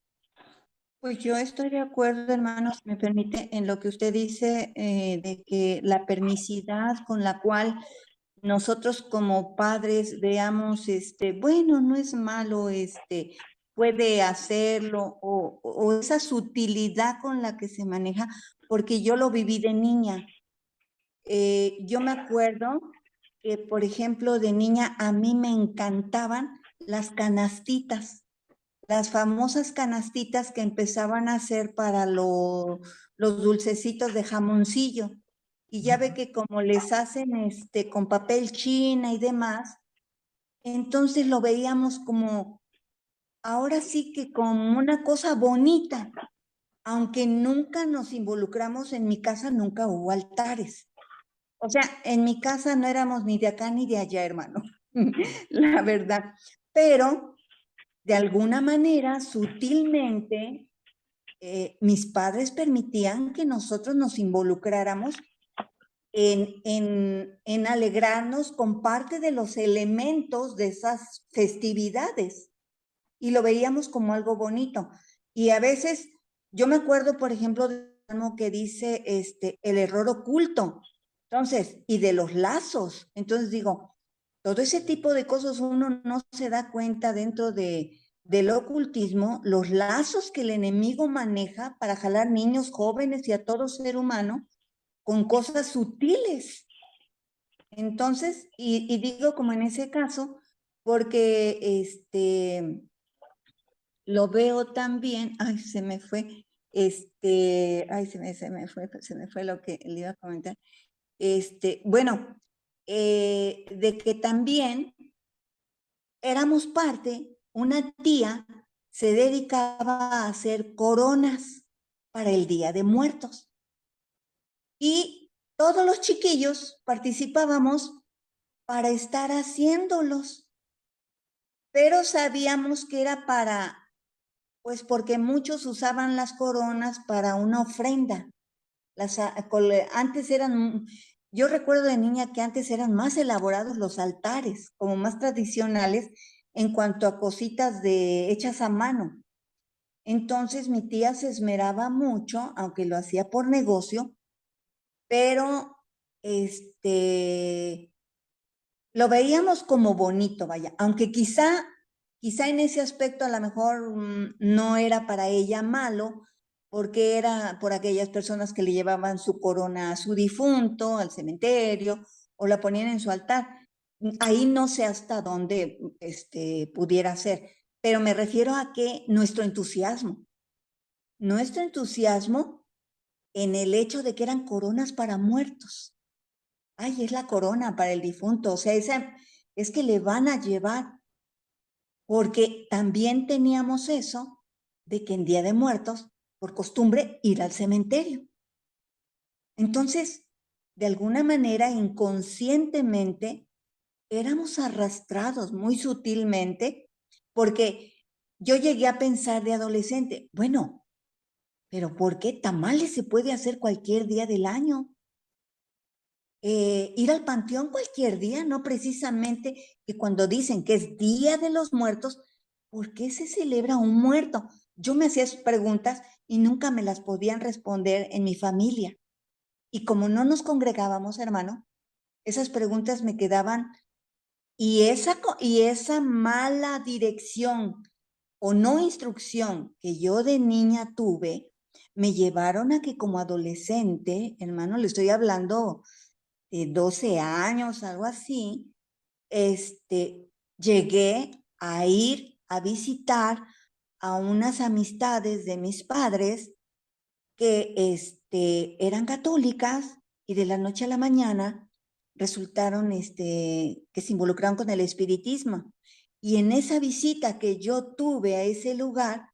Pues yo estoy de acuerdo, hermanos, me permite, en lo que usted dice de que la permisidad con la cual nosotros como padres veamos, bueno, no es malo, puede hacerlo, o esa sutilidad con la que se maneja, porque yo lo viví de niña. Yo me acuerdo que, por ejemplo, de niña a mí me encantaban las canastitas, las famosas canastitas que empezaban a hacer para los dulcecitos de jamoncillo. Y ya ve que como les hacen con papel china y demás, entonces lo veíamos como, ahora sí que como una cosa bonita, aunque nunca nos involucramos, en mi casa nunca hubo altares. O sea, en mi casa no éramos ni de acá ni de allá, hermano, la verdad. Pero de alguna manera, sutilmente, mis padres permitían que nosotros nos involucráramos en alegrarnos con parte de los elementos de esas festividades y lo veíamos como algo bonito. Y a veces, yo me acuerdo, por ejemplo, de algo que dice el error oculto. Entonces, y de los lazos. Entonces digo, todo ese tipo de cosas uno no se da cuenta dentro del ocultismo, los lazos que el enemigo maneja para jalar niños, jóvenes y a todo ser humano con cosas sutiles. Entonces, y digo como en ese caso, porque lo veo también, ay, se me fue, ay, se me fue lo que le iba a comentar. Bueno, de que también éramos parte, una tía se dedicaba a hacer coronas para el Día de Muertos. y todos los chiquillos participábamos para estar haciéndolos, pero sabíamos que era pues porque muchos usaban las coronas para una ofrenda. Antes yo recuerdo de niña que antes eran más elaborados los altares, como más tradicionales en cuanto a cositas hechas a mano. Entonces mi tía se esmeraba mucho, aunque lo hacía por negocio, pero lo veíamos como bonito, vaya, aunque quizá en ese aspecto a lo mejor no era para ella malo, porque era por aquellas personas que le llevaban su corona a su difunto, al cementerio, o la ponían en su altar. Ahí no sé hasta dónde pudiera ser, pero me refiero a que nuestro entusiasmo en el hecho de que eran coronas para muertos. Ay, es la corona para el difunto, o sea, es que le van a llevar, porque también teníamos eso de que en Día de Muertos, por costumbre, ir al cementerio. Entonces, de alguna manera, inconscientemente, éramos arrastrados muy sutilmente, porque yo llegué a pensar de adolescente, bueno, pero ¿por qué tamales se puede hacer cualquier día del año? Ir al panteón cualquier día, no precisamente que cuando dicen que es Día de los Muertos, ¿por qué se celebra un muerto? Yo me hacía esas preguntas y nunca me las podían responder en mi familia. Y como no nos congregábamos, hermano, esas preguntas me quedaban y esa mala dirección o no instrucción que yo de niña tuve, me llevaron a que como adolescente, hermano, le estoy hablando de 12 años, algo así, llegué a ir a visitar a unas amistades de mis padres que eran católicas y de la noche a la mañana resultaron que se involucraron con el espiritismo. Y en esa visita que yo tuve a ese lugar,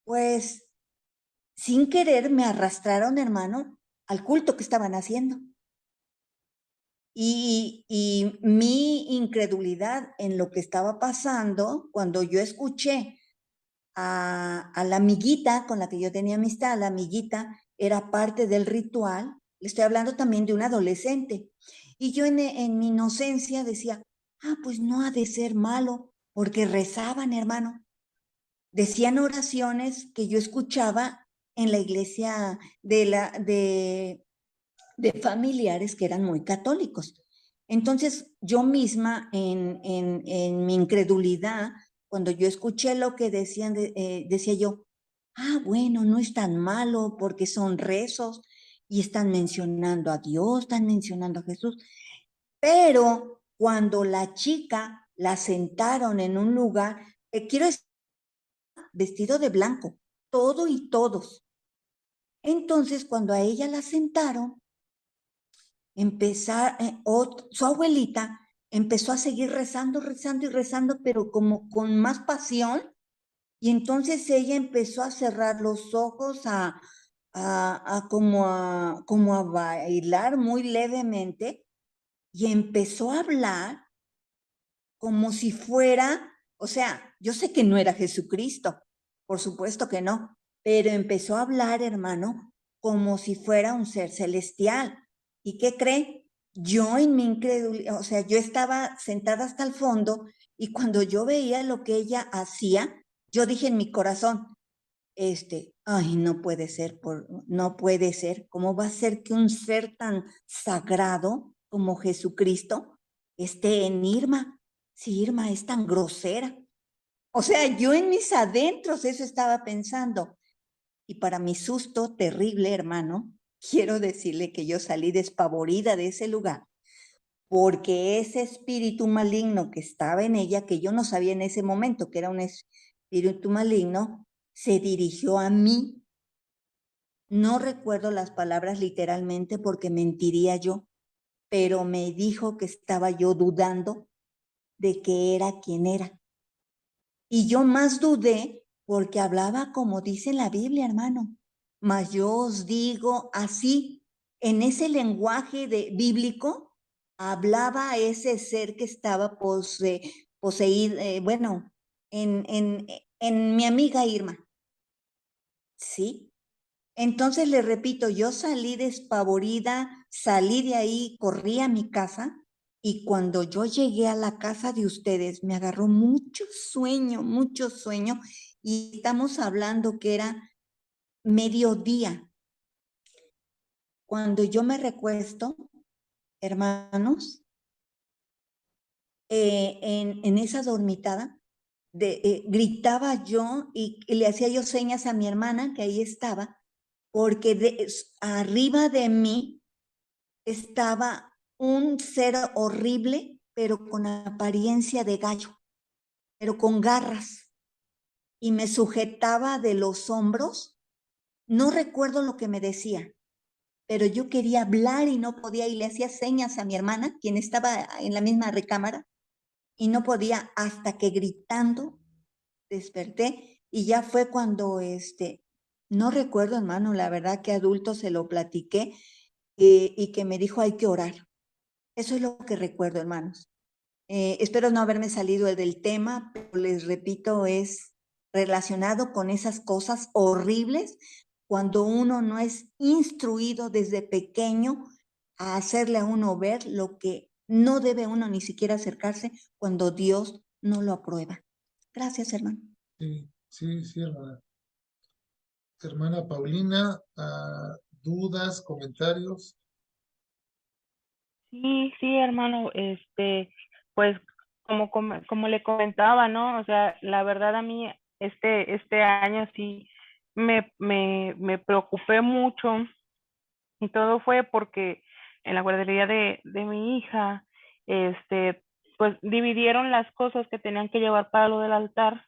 pues sin querer me arrastraron, hermano, al culto que estaban haciendo. Y mi incredulidad en lo que estaba pasando, cuando yo escuché a la amiguita con la que yo tenía amistad, la amiguita era parte del ritual, le estoy hablando también de un adolescente, y yo en mi inocencia decía, pues no ha de ser malo, porque rezaban, hermano, decían oraciones que yo escuchaba en la iglesia de familiares que eran muy católicos. Entonces, yo misma, en mi incredulidad, cuando yo escuché lo que decían, decía yo, bueno, no es tan malo porque son rezos y están mencionando a Dios, están mencionando a Jesús. Pero cuando la chica la sentaron en un lugar, quiero decir, vestido de blanco, todo y todos. Entonces, cuando a ella la sentaron, su abuelita empezó a seguir rezando, rezando y rezando, pero como con más pasión, y entonces ella empezó a cerrar los ojos, como a bailar muy levemente, y empezó a hablar como si fuera, o sea, yo sé que no era Jesucristo, por supuesto que no, pero empezó a hablar, hermano, como si fuera un ser celestial. ¿Y qué cree? Yo en mi incredulidad, o sea, yo estaba sentada hasta el fondo y cuando yo veía lo que ella hacía, yo dije en mi corazón, no puede ser, no puede ser, ¿cómo va a ser que un ser tan sagrado como Jesucristo esté en Irma? Si Irma es tan grosera. O sea, yo en mis adentros eso estaba pensando. Y para mi susto terrible, hermano, quiero decirle que yo salí despavorida de ese lugar, porque ese espíritu maligno que estaba en ella, que yo no sabía en ese momento que era un espíritu maligno, se dirigió a mí. No recuerdo las palabras literalmente porque mentiría yo, pero me dijo que estaba yo dudando de que era quien era. Y yo más dudé porque hablaba como dice la Biblia, hermano. Mas yo os digo así, en ese lenguaje bíblico, hablaba a ese ser que estaba poseído, bueno, en mi amiga Irma, ¿sí? Entonces le repito, yo salí despavorida, salí de ahí, corrí a mi casa y cuando yo llegué a la casa de ustedes me agarró mucho sueño y estamos hablando que era mediodía. Cuando yo me recuesto, hermanos, en esa dormitada, gritaba yo y le hacía yo señas a mi hermana que ahí estaba, porque arriba de mí estaba un ser horrible, pero con apariencia de gallo, pero con garras, y me sujetaba de los hombros. No recuerdo lo que me decía, pero yo quería hablar y no podía, y le hacía señas a mi hermana, quien estaba en la misma recámara, y no podía hasta que gritando desperté, y ya fue cuando, no recuerdo, hermano, la verdad que adulto se lo platiqué, y que me dijo hay que orar. Eso es lo que recuerdo, hermanos. Espero no haberme salido del tema, pero les repito, es relacionado con esas cosas horribles cuando uno no es instruido desde pequeño a hacerle a uno ver lo que no debe uno ni siquiera acercarse cuando Dios no lo aprueba. Gracias, hermano.
Sí, sí, sí, hermana. Hermana Paulina, dudas, comentarios.
Sí, sí, hermano, pues como le comentaba, ¿no? O sea, la verdad a mí este año sí me preocupé mucho y todo fue porque en la guardería de mi hija, pues dividieron las cosas que tenían que llevar para lo del altar,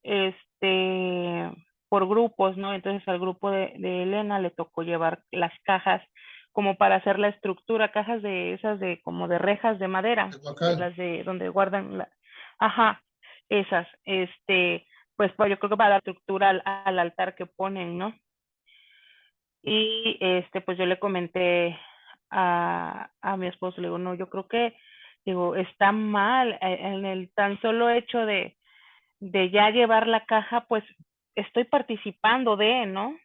este, por grupos, ¿no? Entonces al grupo de Elena le tocó llevar las cajas como para hacer la estructura, cajas de esas de como de rejas de madera,
De
de
Huacal.
las de donde guardan ajá, esas, pues yo creo que para la estructura al altar que ponen, ¿no? Y pues yo le comenté a mi esposo, le digo, no, yo creo que, digo, está mal en el tan solo hecho de ya llevar la caja, pues estoy participando ¿no?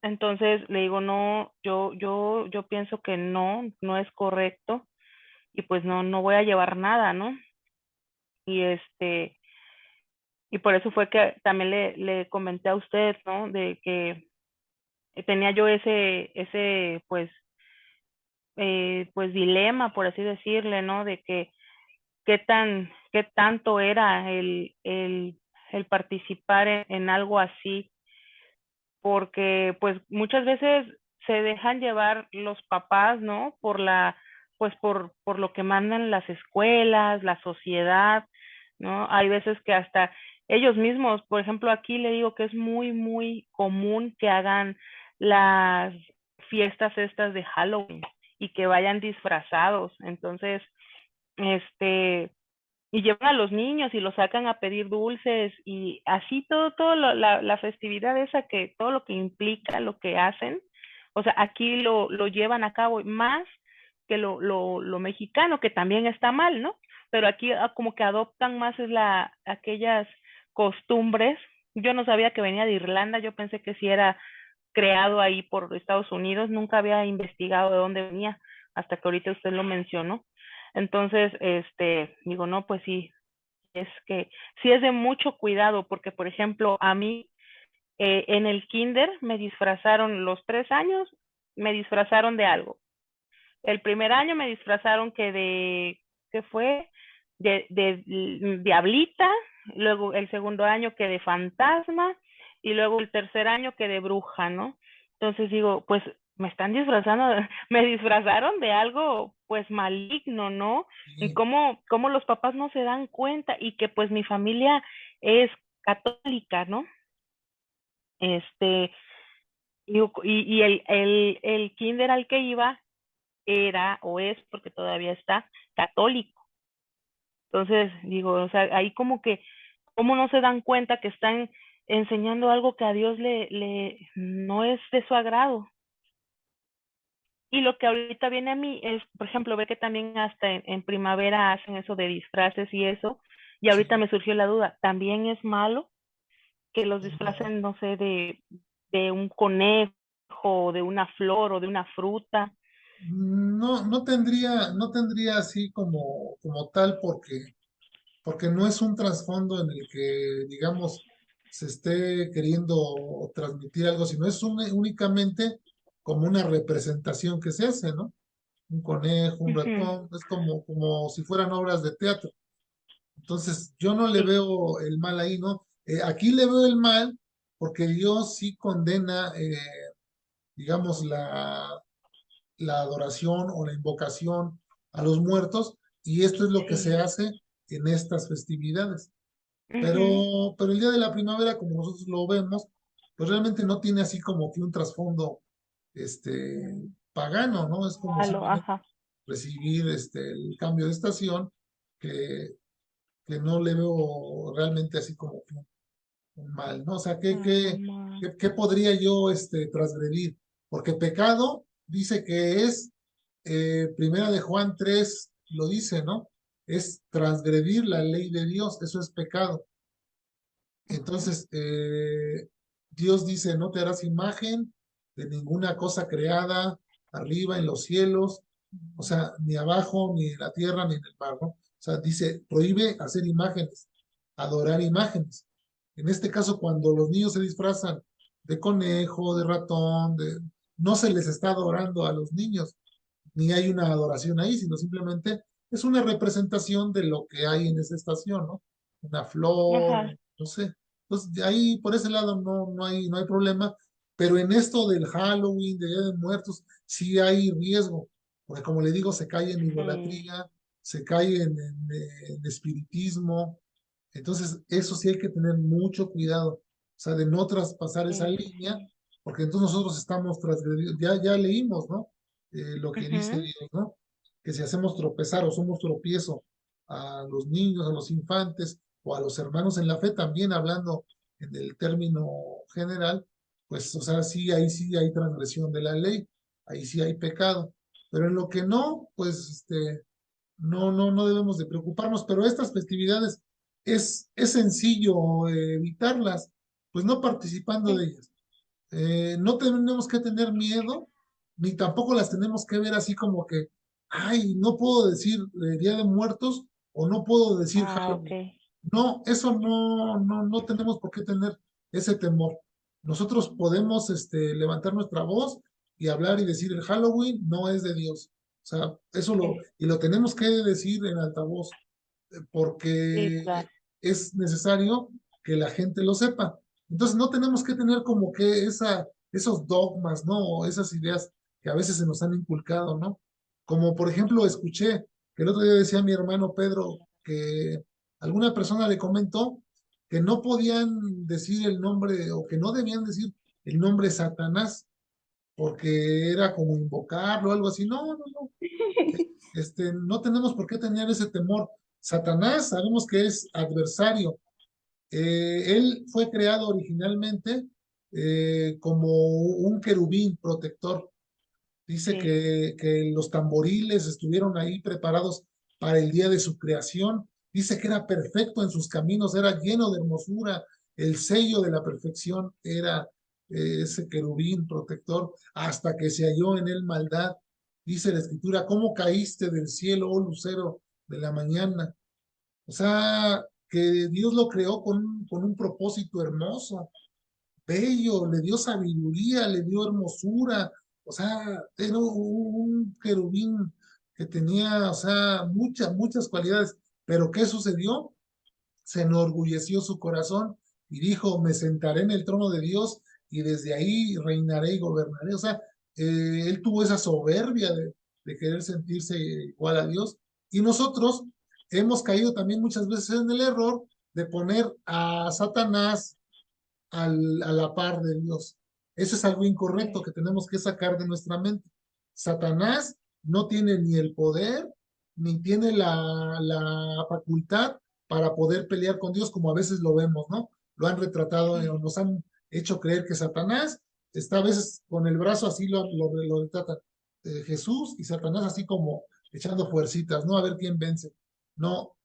Entonces le digo, no, yo pienso que no es correcto y pues no voy a llevar nada, ¿no? Y y por eso fue que también le comenté a usted, ¿no? De que tenía yo pues dilema, por así decirle, ¿no? De que qué tanto era el participar en algo así, porque pues muchas veces se dejan llevar los papás, ¿no? Pues por lo que mandan las escuelas, la sociedad, ¿no? Hay veces que hasta ellos mismos, por ejemplo, aquí le digo que es muy común que hagan las fiestas estas de Halloween y que vayan disfrazados. Entonces, este, y llevan a los niños y los sacan a pedir dulces y así todo la festividad esa que todo lo que implica lo que hacen, o sea, aquí lo llevan a cabo más que lo mexicano, que también está mal, ¿no? Pero aquí como que adoptan más aquellas costumbres. Yo no sabía que venía de Irlanda, yo pensé que sí era creado ahí por Estados Unidos, nunca había investigado de dónde venía hasta que ahorita usted lo mencionó. Entonces, digo, no, pues sí, es que sí es de mucho cuidado, porque por ejemplo, a mí en el kinder me disfrazaron los 3 años, me disfrazaron de algo. El primer año me disfrazaron ¿qué fue? De diablita, luego el segundo año que de fantasma, y luego el tercer año que de bruja, ¿no? Entonces digo, pues me están disfrazando, me disfrazaron de algo pues maligno, ¿no? Y
Sí,
cómo los papás no se dan cuenta y que pues mi familia es católica, ¿no? Este, y el kinder al que iba era o es, porque todavía está, católico. Entonces, digo, o sea, ahí como que, ¿cómo no se dan cuenta que están enseñando algo que a Dios le no es de su agrado? Y lo que ahorita viene a mí es, por ejemplo, ve que también hasta en primavera hacen eso de disfraces y eso, y ahorita
Sí.
me surgió la duda, ¿también es malo que los disfracen, no sé, de un conejo, o de una flor, o de una fruta?
No, no tendría así como tal porque no es un trasfondo en el que, digamos, se esté queriendo transmitir algo, sino es únicamente como una representación que se hace, ¿no? Un conejo, un
Ujú,
ratón, es como si fueran obras de teatro. Entonces, yo no le
sí,
veo el mal ahí, ¿no? Aquí le veo el mal porque Dios sí condena, digamos, la adoración o la invocación a los muertos, y esto es lo que se
sí.
hace en estas festividades.
Ujú.
Pero el Día de la Primavera, como nosotros lo vemos, pues realmente no tiene así como que un trasfondo este, pagano, ¿no? Es como
Malo,
simplemente
ajá.
recibir el cambio de estación, que, que no le veo realmente así como que un mal, ¿no? O sea, ¿qué,
Ah,
qué, qué, qué podría yo transgredir? Porque pecado dice que es, Primera de Juan 3 lo dice, ¿no? Es transgredir la ley de Dios, eso es pecado.
ujú,
Entonces, Dios dice, no te harás imagen de ninguna cosa creada arriba en los cielos, o sea, ni abajo, ni en la tierra, ni en el mar, ¿no? O sea, dice, prohíbe hacer imágenes, adorar imágenes. En este caso, cuando los niños se disfrazan de conejo, de ratón, no se les está adorando a los niños, ni hay una adoración ahí, sino simplemente es una representación de lo que hay en esa estación, ¿no? Una
ajá,
flor, no sé. Entonces, de ahí por ese lado no hay problema, pero en esto del Halloween, de Día de Muertos, sí hay riesgo, porque como le digo, se cae en
sí,
idolatría, se cae en espiritismo, entonces eso sí hay que tener mucho cuidado, o sea, de no traspasar esa
sí, sí,
línea,
sí.
porque entonces nosotros estamos transgrediendo, ya leímos, ¿no? Lo que dice
Ujú,
Dios, ¿no? Que si hacemos tropezar o somos tropiezo a los niños, a los infantes o a los hermanos en la fe, también hablando en el término general, pues, o sea, sí hay transgresión de la ley, ahí sí hay pecado, pero en lo que no, pues, no debemos de preocuparnos, pero estas festividades es sencillo evitarlas, pues no participando de
sí.
ellas. No tenemos que tener miedo, ni tampoco las tenemos que ver así como que, ay, no puedo decir Día de Muertos o no puedo decir
Ah,
Halloween.
ok.
No, eso no tenemos por qué tener ese temor. Nosotros podemos levantar nuestra voz y hablar y decir el Halloween no es de Dios. O sea,
Sí,
y lo tenemos que decir en altavoz,
sí,
porque
claro.
es necesario que la gente lo sepa. Entonces no tenemos que tener como que esos dogmas, ¿no? O esas ideas que a veces se nos han inculcado, ¿no? Como por ejemplo escuché que el otro día decía mi hermano Pedro que alguna persona le comentó que no podían decir el nombre o que no debían decir el nombre Satanás porque era como invocarlo o algo así. No, no, no. No tenemos por qué tener ese temor. Satanás sabemos que es adversario. Él fue creado originalmente como un querubín protector. Dice
Sí,
que los tamboriles estuvieron ahí preparados para el día de su creación. Dice que era perfecto en sus caminos, era lleno de hermosura. El sello de la perfección era ese querubín protector hasta que se halló en él maldad. Dice la escritura, ¿cómo caíste del cielo, oh lucero de la mañana? O sea, que Dios lo creó con un propósito hermoso, bello, le dio sabiduría, le dio hermosura, o sea, era un querubín que tenía, o sea, muchas cualidades, pero ¿qué sucedió? Se enorgulleció su corazón y dijo, me sentaré en el trono de Dios y desde ahí reinaré y gobernaré. O sea, él tuvo esa soberbia de querer sentirse igual a Dios. Y nosotros hemos caído también muchas veces en el error de poner a Satanás a la par de Dios. Eso es algo incorrecto
sí,
que tenemos que sacar de nuestra mente. Satanás no tiene ni el poder, ni tiene la facultad para poder pelear con Dios como a veces lo vemos, ¿no? Lo han retratado,
sí.
nos han hecho creer que Satanás está a veces con el brazo así lo retratan. Jesús y Satanás así como echando fuercitas, ¿no? A ver quién vence. No,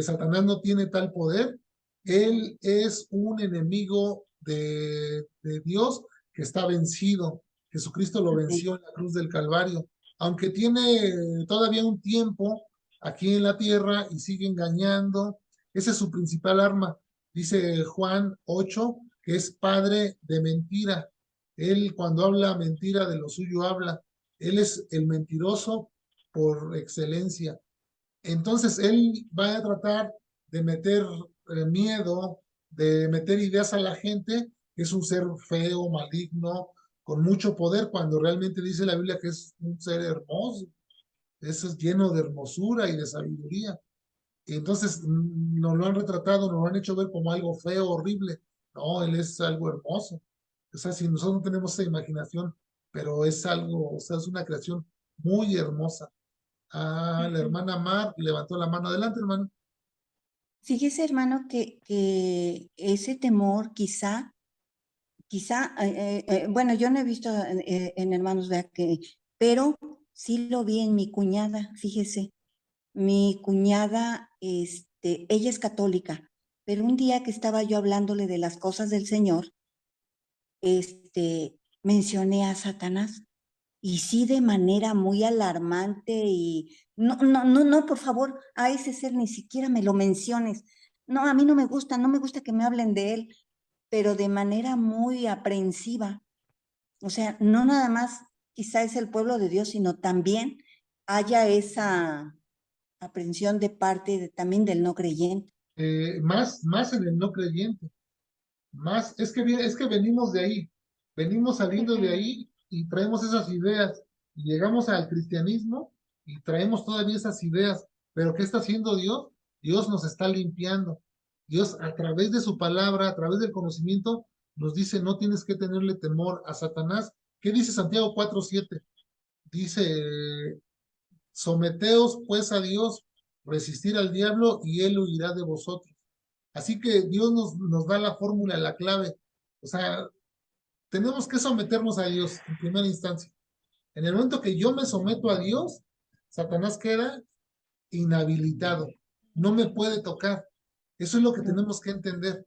Satanás no tiene tal poder. Él es un enemigo de Dios que está vencido. Jesucristo lo
Amén.
venció en la cruz del Calvario. Aunque tiene todavía un tiempo aquí en la tierra y sigue engañando, esa es su principal arma. Dice Juan 8 que es padre de mentira. Él cuando habla mentira de lo suyo habla. Él es el mentiroso por excelencia. Entonces, él va a tratar de meter miedo, de meter ideas a la gente, que es un ser feo, maligno, con mucho poder, cuando realmente dice la Biblia que es un ser hermoso, es lleno de hermosura y de sabiduría. Y entonces nos lo han retratado, nos lo han hecho ver como algo feo, horrible. No, él es algo hermoso. O sea, si nosotros no tenemos esa imaginación, pero es algo, o sea, es una creación muy hermosa. Ah, la
Ujú.
hermana Mar levantó la mano. Adelante, hermano.
Fíjese, hermano, que ese temor quizá, bueno, yo no he visto en hermanos, vea que, pero sí lo vi en mi cuñada, fíjese. Mi cuñada, ella es católica, pero un día que estaba yo hablándole de las cosas del Señor, mencioné a Satanás. Y sí, de manera muy alarmante y no, no, no, no, por favor, a ese ser ni siquiera me lo menciones. No, a mí no me gusta, no me gusta que me hablen de él, pero de manera muy aprensiva. O sea, no nada más quizá es el pueblo de Dios, sino también haya esa aprensión de parte también del no creyente.
Más en el no creyente. Más, es que venimos de ahí. Venimos saliendo de
Ujú.
ahí y traemos esas ideas. Y llegamos al cristianismo y traemos todavía esas ideas. Pero ¿qué está haciendo Dios? Dios nos está limpiando. Dios, a través de su palabra, a través del conocimiento, nos dice, no tienes que tenerle temor a Satanás. ¿Qué dice Santiago 4:7? Dice, someteos pues a Dios, resistir al diablo y él huirá de vosotros. Así que Dios nos da la fórmula, la clave. O sea, tenemos que someternos a Dios en primera instancia. En el momento que yo me someto a Dios, Satanás queda inhabilitado. No me puede tocar. Eso es lo que tenemos que entender.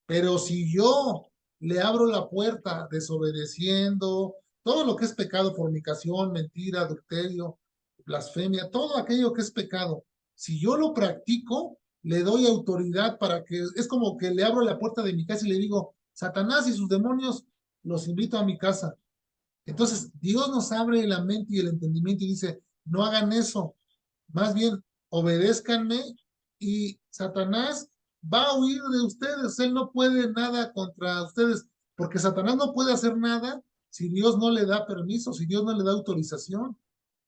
Pero si yo le abro la puerta desobedeciendo, todo lo que es pecado, fornicación, mentira, adulterio, blasfemia, todo aquello que es pecado, si yo lo practico, le doy autoridad para que, es como que le abro la puerta de mi casa y le digo, Satanás y sus demonios, los invito a mi casa. Entonces, Dios nos abre la mente y el entendimiento y dice, no hagan eso, más bien obedézcanme y Satanás va a huir de ustedes, él no puede nada contra ustedes, porque Satanás no puede hacer nada si Dios no le da permiso, si Dios no le da autorización.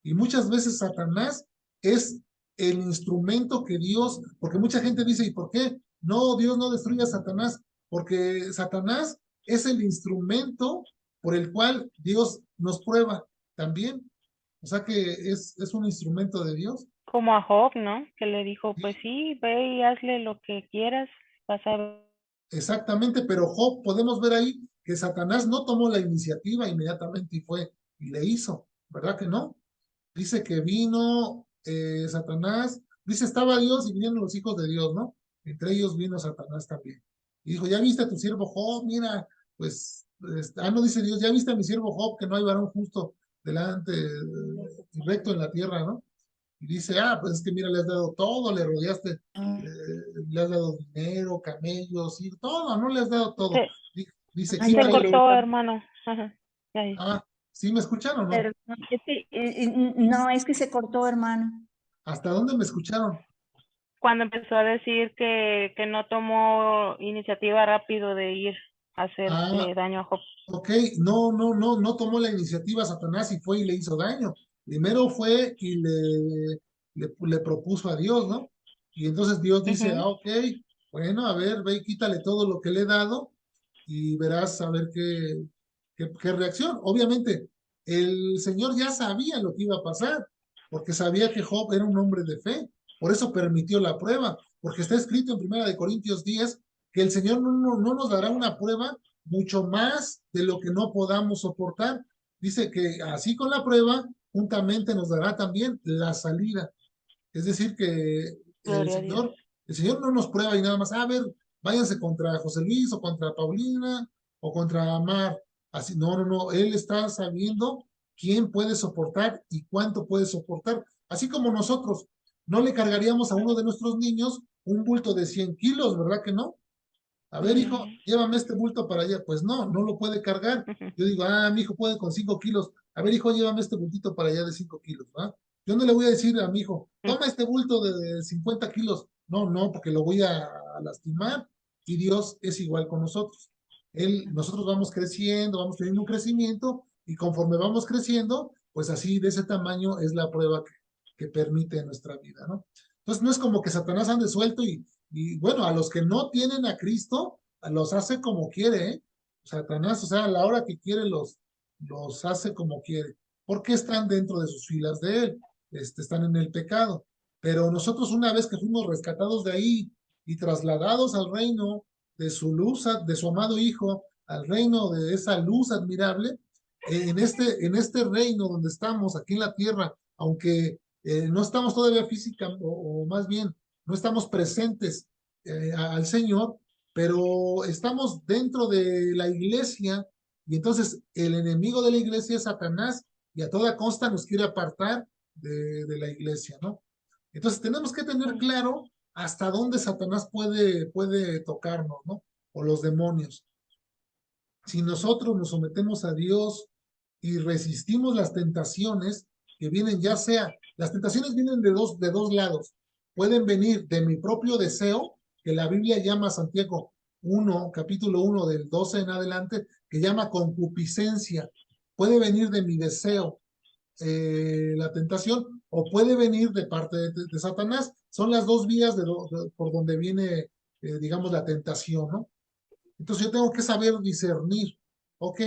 Y muchas veces Satanás es el instrumento que Dios, porque mucha gente dice, ¿y por qué? No, Dios no destruye a Satanás, porque Satanás es el instrumento por el cual Dios nos prueba también. O sea que es un instrumento de Dios.
Como a Job, ¿no? Que le dijo, pues
Sí,
sí, ve y hazle lo que quieras, vas a ver.
exactamente, pero Job, podemos ver ahí que Satanás no tomó la iniciativa inmediatamente y fue y le hizo, ¿verdad que no? Dice que vino Satanás, dice estaba Dios y vinieron los hijos de Dios, ¿no? Entre ellos vino Satanás también. Y dijo, ya viste a tu siervo Job, mira, pues, no dice Dios, ya viste a mi siervo Job, que no hay varón justo delante, recto en la tierra, ¿no? Y dice, pues es que mira, le has dado todo, le rodeaste, le has dado dinero, camellos, y todo, no le has dado todo.
Se,
Dice,
Ay,
se
quítale.
cortó, hermano. Ajá. Ahí.
¿Sí me escucharon o no?
pero no, es que se cortó, hermano.
¿Hasta dónde me escucharon?
Cuando empezó a decir que no tomó iniciativa rápido de ir a
Ah,
hacerle daño a Job.
ok, no tomó la iniciativa Satanás y fue y le hizo daño. Primero fue y le propuso a Dios, ¿no? Y entonces Dios dice,
Ujú.
ok, bueno, a ver, ve y quítale todo lo que le he dado y verás a ver qué reacción. Obviamente, el Señor ya sabía lo que iba a pasar, porque sabía que Job era un hombre de fe, por eso permitió la prueba, porque está escrito en 1 Corintios 10 que el Señor no nos dará una prueba mucho más de lo que no podamos soportar. Dice que así con la prueba juntamente nos dará también la salida. Es decir, que
Gloria a Dios.
el Señor no nos prueba y nada más, a ver, váyanse contra José Luis o contra Paulina o contra Mar. Así, no, no, no, Él está sabiendo quién puede soportar y cuánto puede soportar. Así como nosotros no le cargaríamos a uno de nuestros niños un bulto de 100 kilos, ¿verdad que no? A ver, hijo, llévame este bulto para allá. Pues no, no lo puede cargar. Yo digo, mi hijo puede con 5 kilos. A ver, hijo, llévame este bultito para allá de 5 kilos, ¿va? Yo no le voy a decir a mi hijo, toma este bulto de 50 kilos. No, no, porque lo voy a lastimar. Y Dios es igual con nosotros. Nosotros vamos creciendo, vamos teniendo un crecimiento, y conforme vamos creciendo, pues así de ese tamaño es la prueba que permite nuestra vida, ¿no? Entonces no es como que Satanás ande suelto y bueno, a los que no tienen a Cristo, los hace como quiere, ¿eh? Satanás, o sea, a la hora que quiere los hace como quiere, porque están dentro de sus filas de él, están en el pecado. Pero nosotros una vez que fuimos rescatados de ahí y trasladados al reino de su luz, de su amado Hijo, al reino de esa luz admirable, en este reino donde estamos aquí en la tierra, aunque no estamos todavía física, o más bien, no estamos presentes al Señor, pero estamos dentro de la iglesia, y entonces el enemigo de la iglesia es Satanás, y a toda costa nos quiere apartar de la iglesia, ¿no? Entonces tenemos que tener claro hasta dónde Satanás puede tocarnos, ¿no? O los demonios. Si nosotros nos sometemos a Dios y resistimos las tentaciones que vienen, ya sea, las tentaciones vienen de dos lados. Pueden venir de mi propio deseo, que la Biblia llama, Santiago 1, capítulo 1 del 12 en adelante, que llama concupiscencia. Puede venir de mi deseo, la tentación, o puede venir de parte de Satanás. Son las dos vías por donde viene, digamos, la tentación, ¿no? Entonces yo tengo que saber discernir, ok,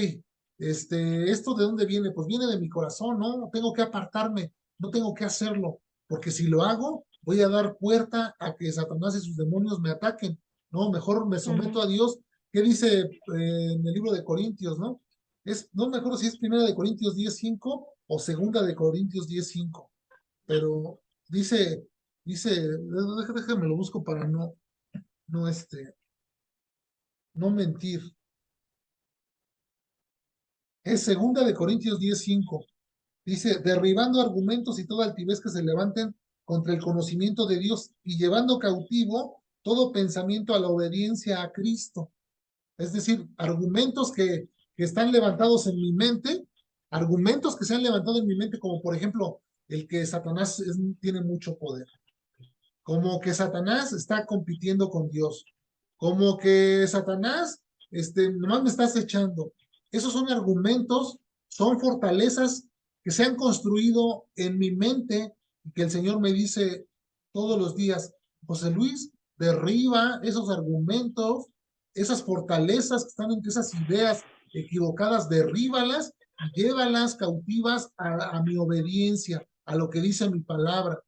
¿esto de dónde viene? Pues viene de mi corazón, ¿no? Tengo que apartarme, no tengo que hacerlo, porque si lo hago, voy a dar puerta a que Satanás y sus demonios me ataquen, ¿no? Mejor me someto a Dios. ¿Qué dice en el libro de Corintios, no? No me acuerdo si es primera de Corintios 10:5 o segunda de Corintios 10:5, pero déjame lo busco para no, no mentir. Es segunda de Corintios 10:5. Dice, derribando argumentos y toda altivez que se levanten contra el conocimiento de Dios y llevando cautivo todo pensamiento a la obediencia a Cristo. Es decir, argumentos que están levantados en mi mente, argumentos que se han levantado en mi mente, como por ejemplo el que Satanás tiene mucho poder, como que Satanás está compitiendo con Dios, como que Satanás, nomás me estás echando. Esos son argumentos, son fortalezas que se han construido en mi mente y que el Señor me dice todos los días, José Luis, derriba esos argumentos, esas fortalezas que están entre esas ideas equivocadas, derríbalas y llévalas cautivas a mi obediencia, a lo que dice mi palabra.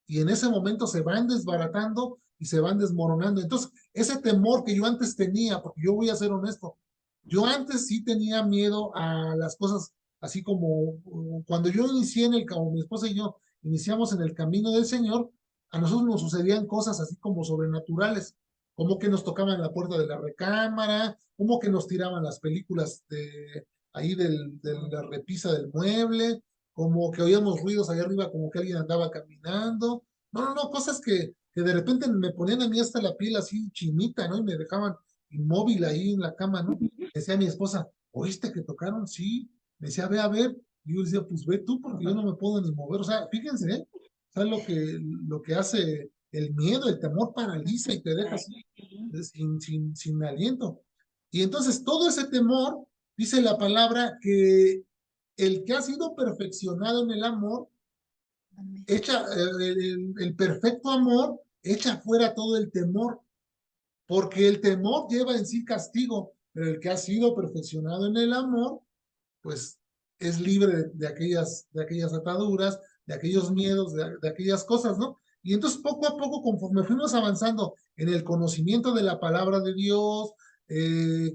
Y en ese momento se van desbaratando y se van desmoronando. Entonces, ese temor que yo antes tenía, porque yo voy a ser honesto, yo antes sí tenía miedo a las cosas, así como cuando yo inicié como mi esposa y yo iniciamos en el camino del Señor, a nosotros nos sucedían cosas así como sobrenaturales, como que nos tocaban la puerta de la recámara, como que nos tiraban las películas ahí de la repisa del mueble, como que oíamos ruidos allá arriba, como que alguien andaba caminando. No, no, no, cosas que de repente me ponían a mí hasta la piel así chinita, ¿no? Y me dejaban inmóvil ahí en la cama, ¿no? Decía mi esposa, ¿oíste que tocaron? Sí. Me decía, ve a ver. Y yo decía, pues ve tú, porque yo no me puedo ni mover. O sea, fíjense, ¿eh? O sea, lo que hace el miedo, el temor paraliza y te deja así, sin aliento. Y entonces todo ese temor, dice la palabra, que el que ha sido perfeccionado en el amor, el perfecto amor echa fuera todo el temor, porque el temor lleva en sí castigo, pero el que ha sido perfeccionado en el amor, pues es libre de aquellas ataduras, de aquellos miedos, de aquellas cosas, ¿no? Y entonces poco a poco, conforme fuimos avanzando en el conocimiento de la palabra de Dios,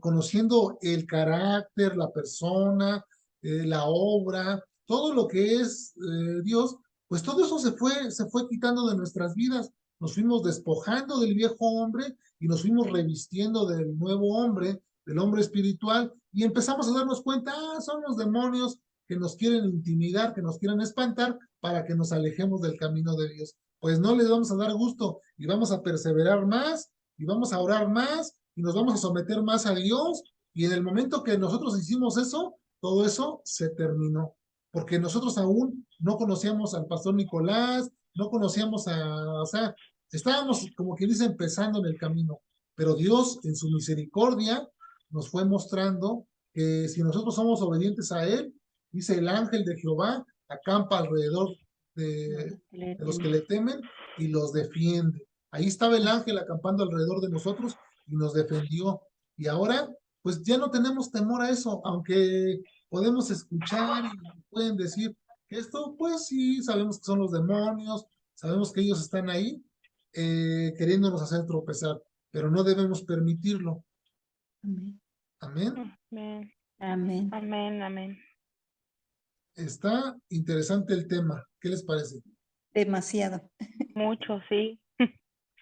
conociendo el carácter, la persona, la obra, todo lo que es Dios, pues todo eso se fue quitando de nuestras vidas. Nos fuimos despojando del viejo hombre y nos fuimos revistiendo del nuevo hombre, del hombre espiritual, y empezamos a darnos cuenta, son los demonios que nos quieren intimidar, que nos quieren espantar para que nos alejemos del camino de Dios. Pues no les vamos a dar gusto y vamos a perseverar más y vamos a orar más y nos vamos a someter más a Dios. Y en el momento que nosotros hicimos eso, todo eso se terminó. Porque nosotros aún no conocíamos al pastor Nicolás, no conocíamos o sea, estábamos como quien dice empezando en el camino. Pero Dios en su misericordia nos fue mostrando que si nosotros somos obedientes a Él, dice el ángel de Jehová, acampa alrededor de los que le temen y los defiende. Ahí estaba el ángel acampando alrededor de nosotros y nos defendió. Y ahora, pues ya no tenemos temor a eso, aunque podemos escuchar y pueden decir que esto, pues sí, sabemos que son los demonios, sabemos que ellos están ahí queriéndonos hacer tropezar, pero no debemos permitirlo.
Amén.
Amén.
Amén.
Amén.
Amén. Amén.
Está interesante el tema. ¿Qué les parece?
Demasiado.
Mucho, sí.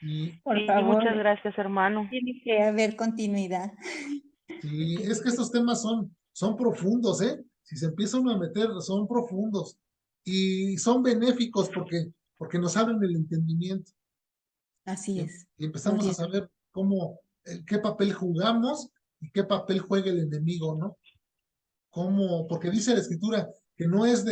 Y
Por
Sí,
favor,
muchas gracias, hermano.
tiene que haber continuidad.
sí, es que estos temas son profundos, ¿eh? Si se empieza uno a meter, son profundos y son benéficos porque nos abren el entendimiento
Así es.
y empezamos a
Gloria a Dios.
saber cómo, qué papel jugamos y qué papel juega el enemigo, ¿no? Cómo, porque dice la escritura que no es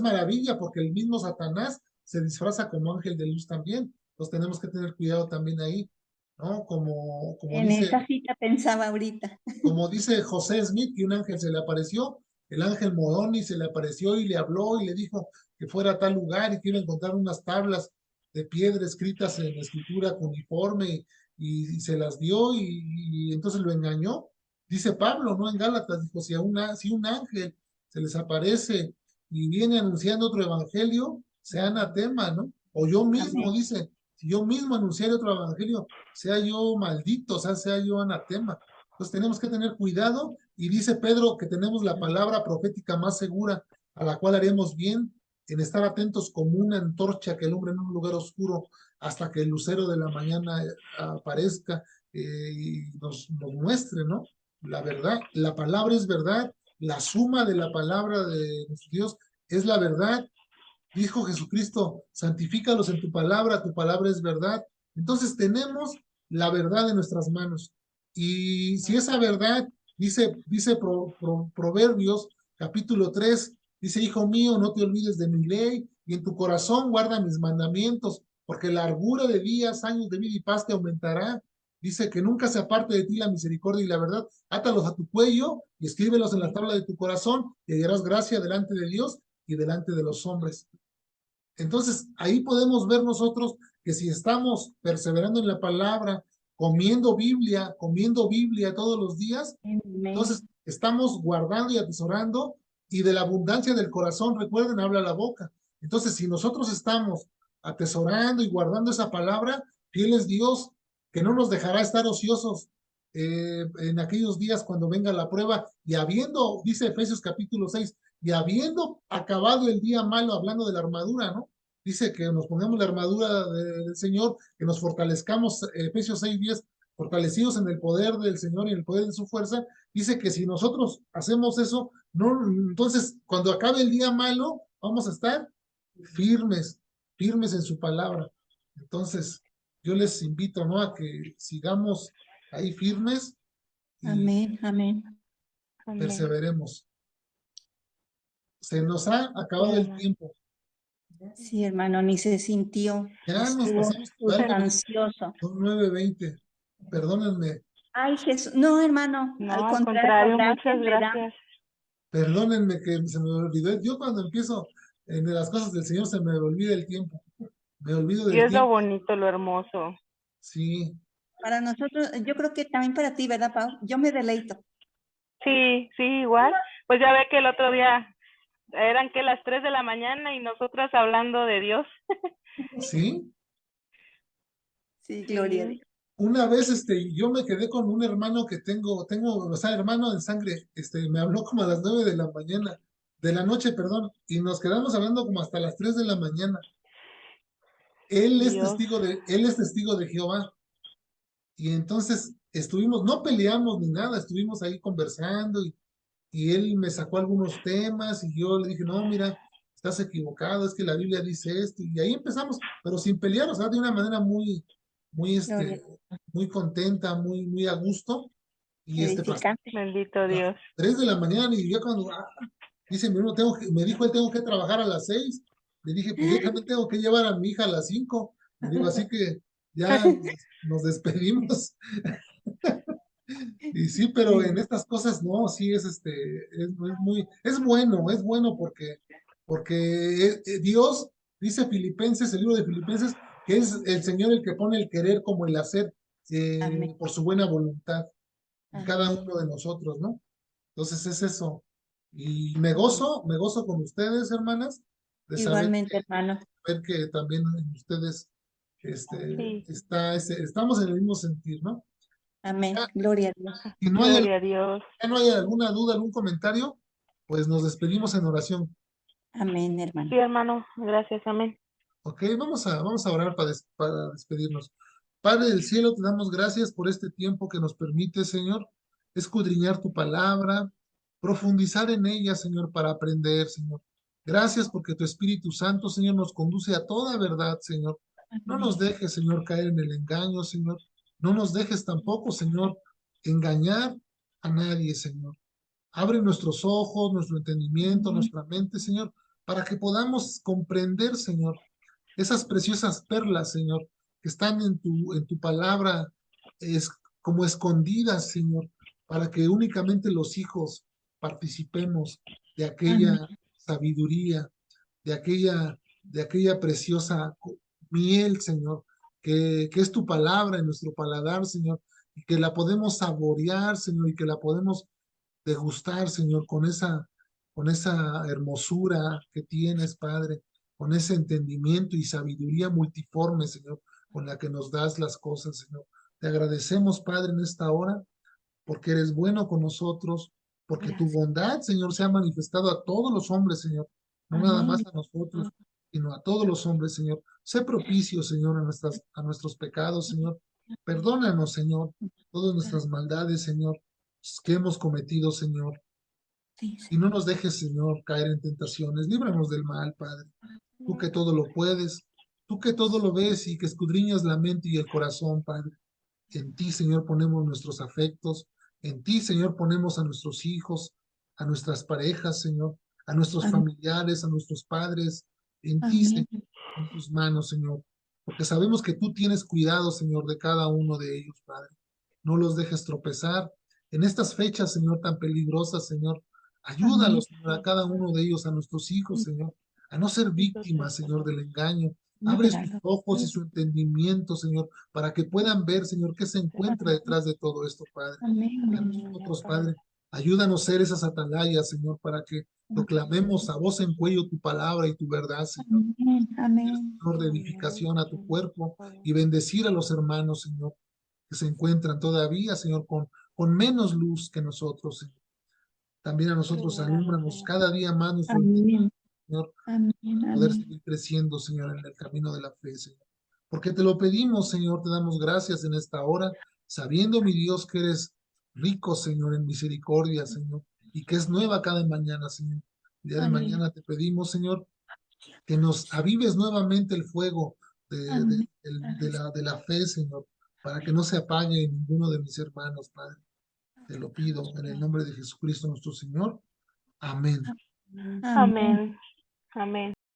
maravilla, porque el mismo Satanás se disfraza como ángel de luz también. Entonces tenemos que tener cuidado también ahí, ¿no? Como
En
dice,
esa cita pensaba ahorita.
como dice José Smith, que un ángel se le apareció, el ángel Moroni se le apareció y le habló y le dijo que fuera a tal lugar y que iba a encontrar unas tablas de piedra escritas en escritura cuneiforme y se las dio y entonces lo engañó. Dice Pablo, ¿no? En Gálatas, dijo, si un ángel se les aparece y viene anunciando otro evangelio, sea anatema, ¿no? O yo mismo,
Amén.
dice, si yo mismo anunciara otro evangelio, sea yo maldito, o sea yo anatema. Entonces tenemos que tener cuidado y dice Pedro que tenemos la palabra profética más segura, a la cual haremos bien en estar atentos como una antorcha que alumbra en un lugar oscuro hasta que el lucero de la mañana aparezca y nos muestre, ¿no? La verdad, la palabra es verdad, la suma de la palabra de nuestro Dios es la verdad. Dijo Jesucristo, santifícalos en tu palabra es verdad. Entonces tenemos la verdad en nuestras manos. Y si esa verdad, dice Proverbios capítulo 3, dice, hijo mío, no te olvides de mi ley y en tu corazón guarda mis mandamientos, porque la largura de días, años de vida y paz te aumentará. Dice que nunca se aparte de ti la misericordia y la verdad. Átalos a tu cuello y escríbelos en la tabla de tu corazón y hallarás gracia delante de Dios y delante de los hombres. Entonces, ahí podemos ver nosotros que si estamos perseverando en la palabra, comiendo Biblia todos los días, entonces estamos guardando y atesorando y de la abundancia del corazón, recuerden, habla la boca. Entonces, si nosotros estamos atesorando y guardando esa palabra, fiel es Dios, que no nos dejará estar ociosos en aquellos días cuando venga la prueba y habiendo, dice Efesios capítulo 6, y habiendo acabado el día malo, hablando de la armadura, ¿no? Dice que nos pongamos la armadura del Señor, que nos fortalezcamos, Efesios 6:10, fortalecidos en el poder del Señor y en el poder de su fuerza. Dice que si nosotros hacemos eso, no, entonces cuando acabe el día malo, vamos a estar firmes, firmes en su palabra. Entonces, yo les invito, ¿no? A que sigamos ahí firmes y
Amén. Amén.
perseveremos. Se nos ha acabado el tiempo.
Sí, hermano, ni se sintió.
Ya nos
Estuvo
pasamos largo,
sustancioso.
son 9:20. Perdónenme,
Ay, Jesús. No, hermano,
No,
al
al
contrario,
contrario, muchas
le damos.
gracias.
perdónenme que se me olvidó. Yo cuando empiezo en las cosas del Señor se me olvida el tiempo. Me olvido
Y
del
es lo
tiempo.
bonito, lo hermoso.
Sí,
Para nosotros, yo creo que también para ti, ¿verdad, Pau? Yo me deleito.
Sí, sí, igual. Pues ya ve que el otro día eran que las 3 de la mañana y nosotras hablando de Dios.
sí.
Sí, gloria a Dios.
Una vez yo me quedé con un hermano que tengo, o sea, hermano de sangre, me habló como a las 9 de la mañana de la noche, perdón, y nos quedamos hablando como hasta las 3 de la mañana. Él es
Dios.
él es testigo de Jehová. Y entonces estuvimos, no peleamos ni nada, estuvimos ahí conversando y él me sacó algunos temas y yo le dije, no, mira, estás equivocado, es que la Biblia dice esto. Y ahí empezamos, pero sin pelear, o sea, de una manera muy,
Gloria.
muy contenta, muy a gusto. Y pasó
Edificante.
Bendito
las
Dios.
3 de la mañana y yo cuando, dice mi hermano, me dijo él, tengo que trabajar a las 6. Le dije, pues yo también tengo que llevar a mi hija a las 5. Le digo, así que ya nos despedimos. Y sí, pero en estas cosas no, sí es bueno porque Dios dice Filipenses, el libro de Filipenses, que es el Señor el que pone el querer como el hacer
Amén.
por su buena voluntad en cada
Amén.
uno de nosotros, ¿no? Entonces es eso. Y me gozo con ustedes, hermanas, de
Igualmente, hermano.
ver que también en ustedes
Sí.
estamos en el mismo sentir, ¿no?
Amén.
Ya,
Gloria a Dios.
si no hay
Gloria a Dios.
ya no hay alguna duda, algún comentario, pues nos despedimos en oración.
Amén, hermano.
Sí, hermano. Gracias. Amén.
Ok, vamos a orar para despedirnos. Padre del cielo, te damos gracias por este tiempo que nos permite, Señor, escudriñar tu palabra, profundizar en ella, Señor, para aprender, Señor. Gracias porque tu Espíritu Santo, Señor, nos conduce a toda verdad, Señor. No nos
Amén.
dejes, Señor, caer en el engaño, Señor. No nos dejes tampoco, Señor, engañar a nadie, Señor. Abre nuestros ojos, nuestro entendimiento,
Amén.
nuestra mente, Señor, para que podamos comprender, Señor, esas preciosas perlas, Señor, que están en tu palabra, es como escondidas, Señor, para que únicamente los hijos participemos de
Amén.
aquella sabiduría, de aquella preciosa miel, Señor, que es tu palabra en nuestro paladar, Señor, y que la podemos saborear, Señor, y que la podemos degustar, Señor, con esa hermosura que tienes, Padre, con ese entendimiento y sabiduría multiforme, Señor, con la que nos das las cosas, Señor. Te agradecemos, Padre, en esta hora, porque eres bueno con nosotros, porque tu
Gracias.
bondad, Señor, se ha manifestado a todos los hombres, Señor, no nada
Amén.
más a nosotros, sino a todos los hombres, Señor. Sé propicio, Señor, a nuestros pecados, Señor. Perdónanos, Señor, todas nuestras maldades, Señor, que hemos cometido, Señor.
Sí,
Y no
Señor.
nos dejes, Señor, caer en tentaciones. Líbranos del mal, Padre. Tú que todo lo puedes, tú que todo lo ves y que escudriñas la mente y el corazón, Padre. En ti, Señor, ponemos nuestros afectos. En ti, Señor, ponemos a nuestros hijos, a nuestras parejas, Señor, a nuestros
Amén.
familiares, a nuestros padres. En ti,
Amén.
Señor, en tus manos, Señor. Porque sabemos que tú tienes cuidado, Señor, de cada uno de ellos, Padre. No los dejes tropezar. En estas fechas, Señor, tan peligrosas, Señor,
Amén.
ayúdalos, Señor, a cada uno de ellos, a nuestros hijos, Señor, a no ser víctimas, Señor, del engaño. Abre sus
Líbralo.
ojos y su entendimiento, Señor, para que puedan ver, Señor, qué se encuentra detrás de todo esto, Padre. Y a
Amén.
nosotros, Padre, ayúdanos a ser esas atalayas, Señor, para que proclamemos a voz en cuello tu palabra y tu verdad, Señor.
Amén.
Ser,
Amén.
Señor, de edificación a tu cuerpo y bendecir a los hermanos, Señor, que se encuentran todavía, Señor, con menos luz que nosotros, Señor. También a nosotros alúmbranos cada día más nuestro
Amén.
Señor,
Amén.
poder
Amén.
seguir creciendo, Señor, en el camino de la fe, Señor. Porque te lo pedimos, Señor, te damos gracias en esta hora, sabiendo, mi Dios, que eres rico, Señor, en misericordia, Señor, y que es nueva cada mañana, Señor. El día de
Aleluya.
mañana te pedimos, Señor, que nos avives nuevamente el fuego
Amén.
de la fe, Señor, para que no se apague ninguno de mis hermanos, Padre. Te lo pido en el nombre de Jesucristo nuestro Señor. Amén.
Amén.
Amén. Amén.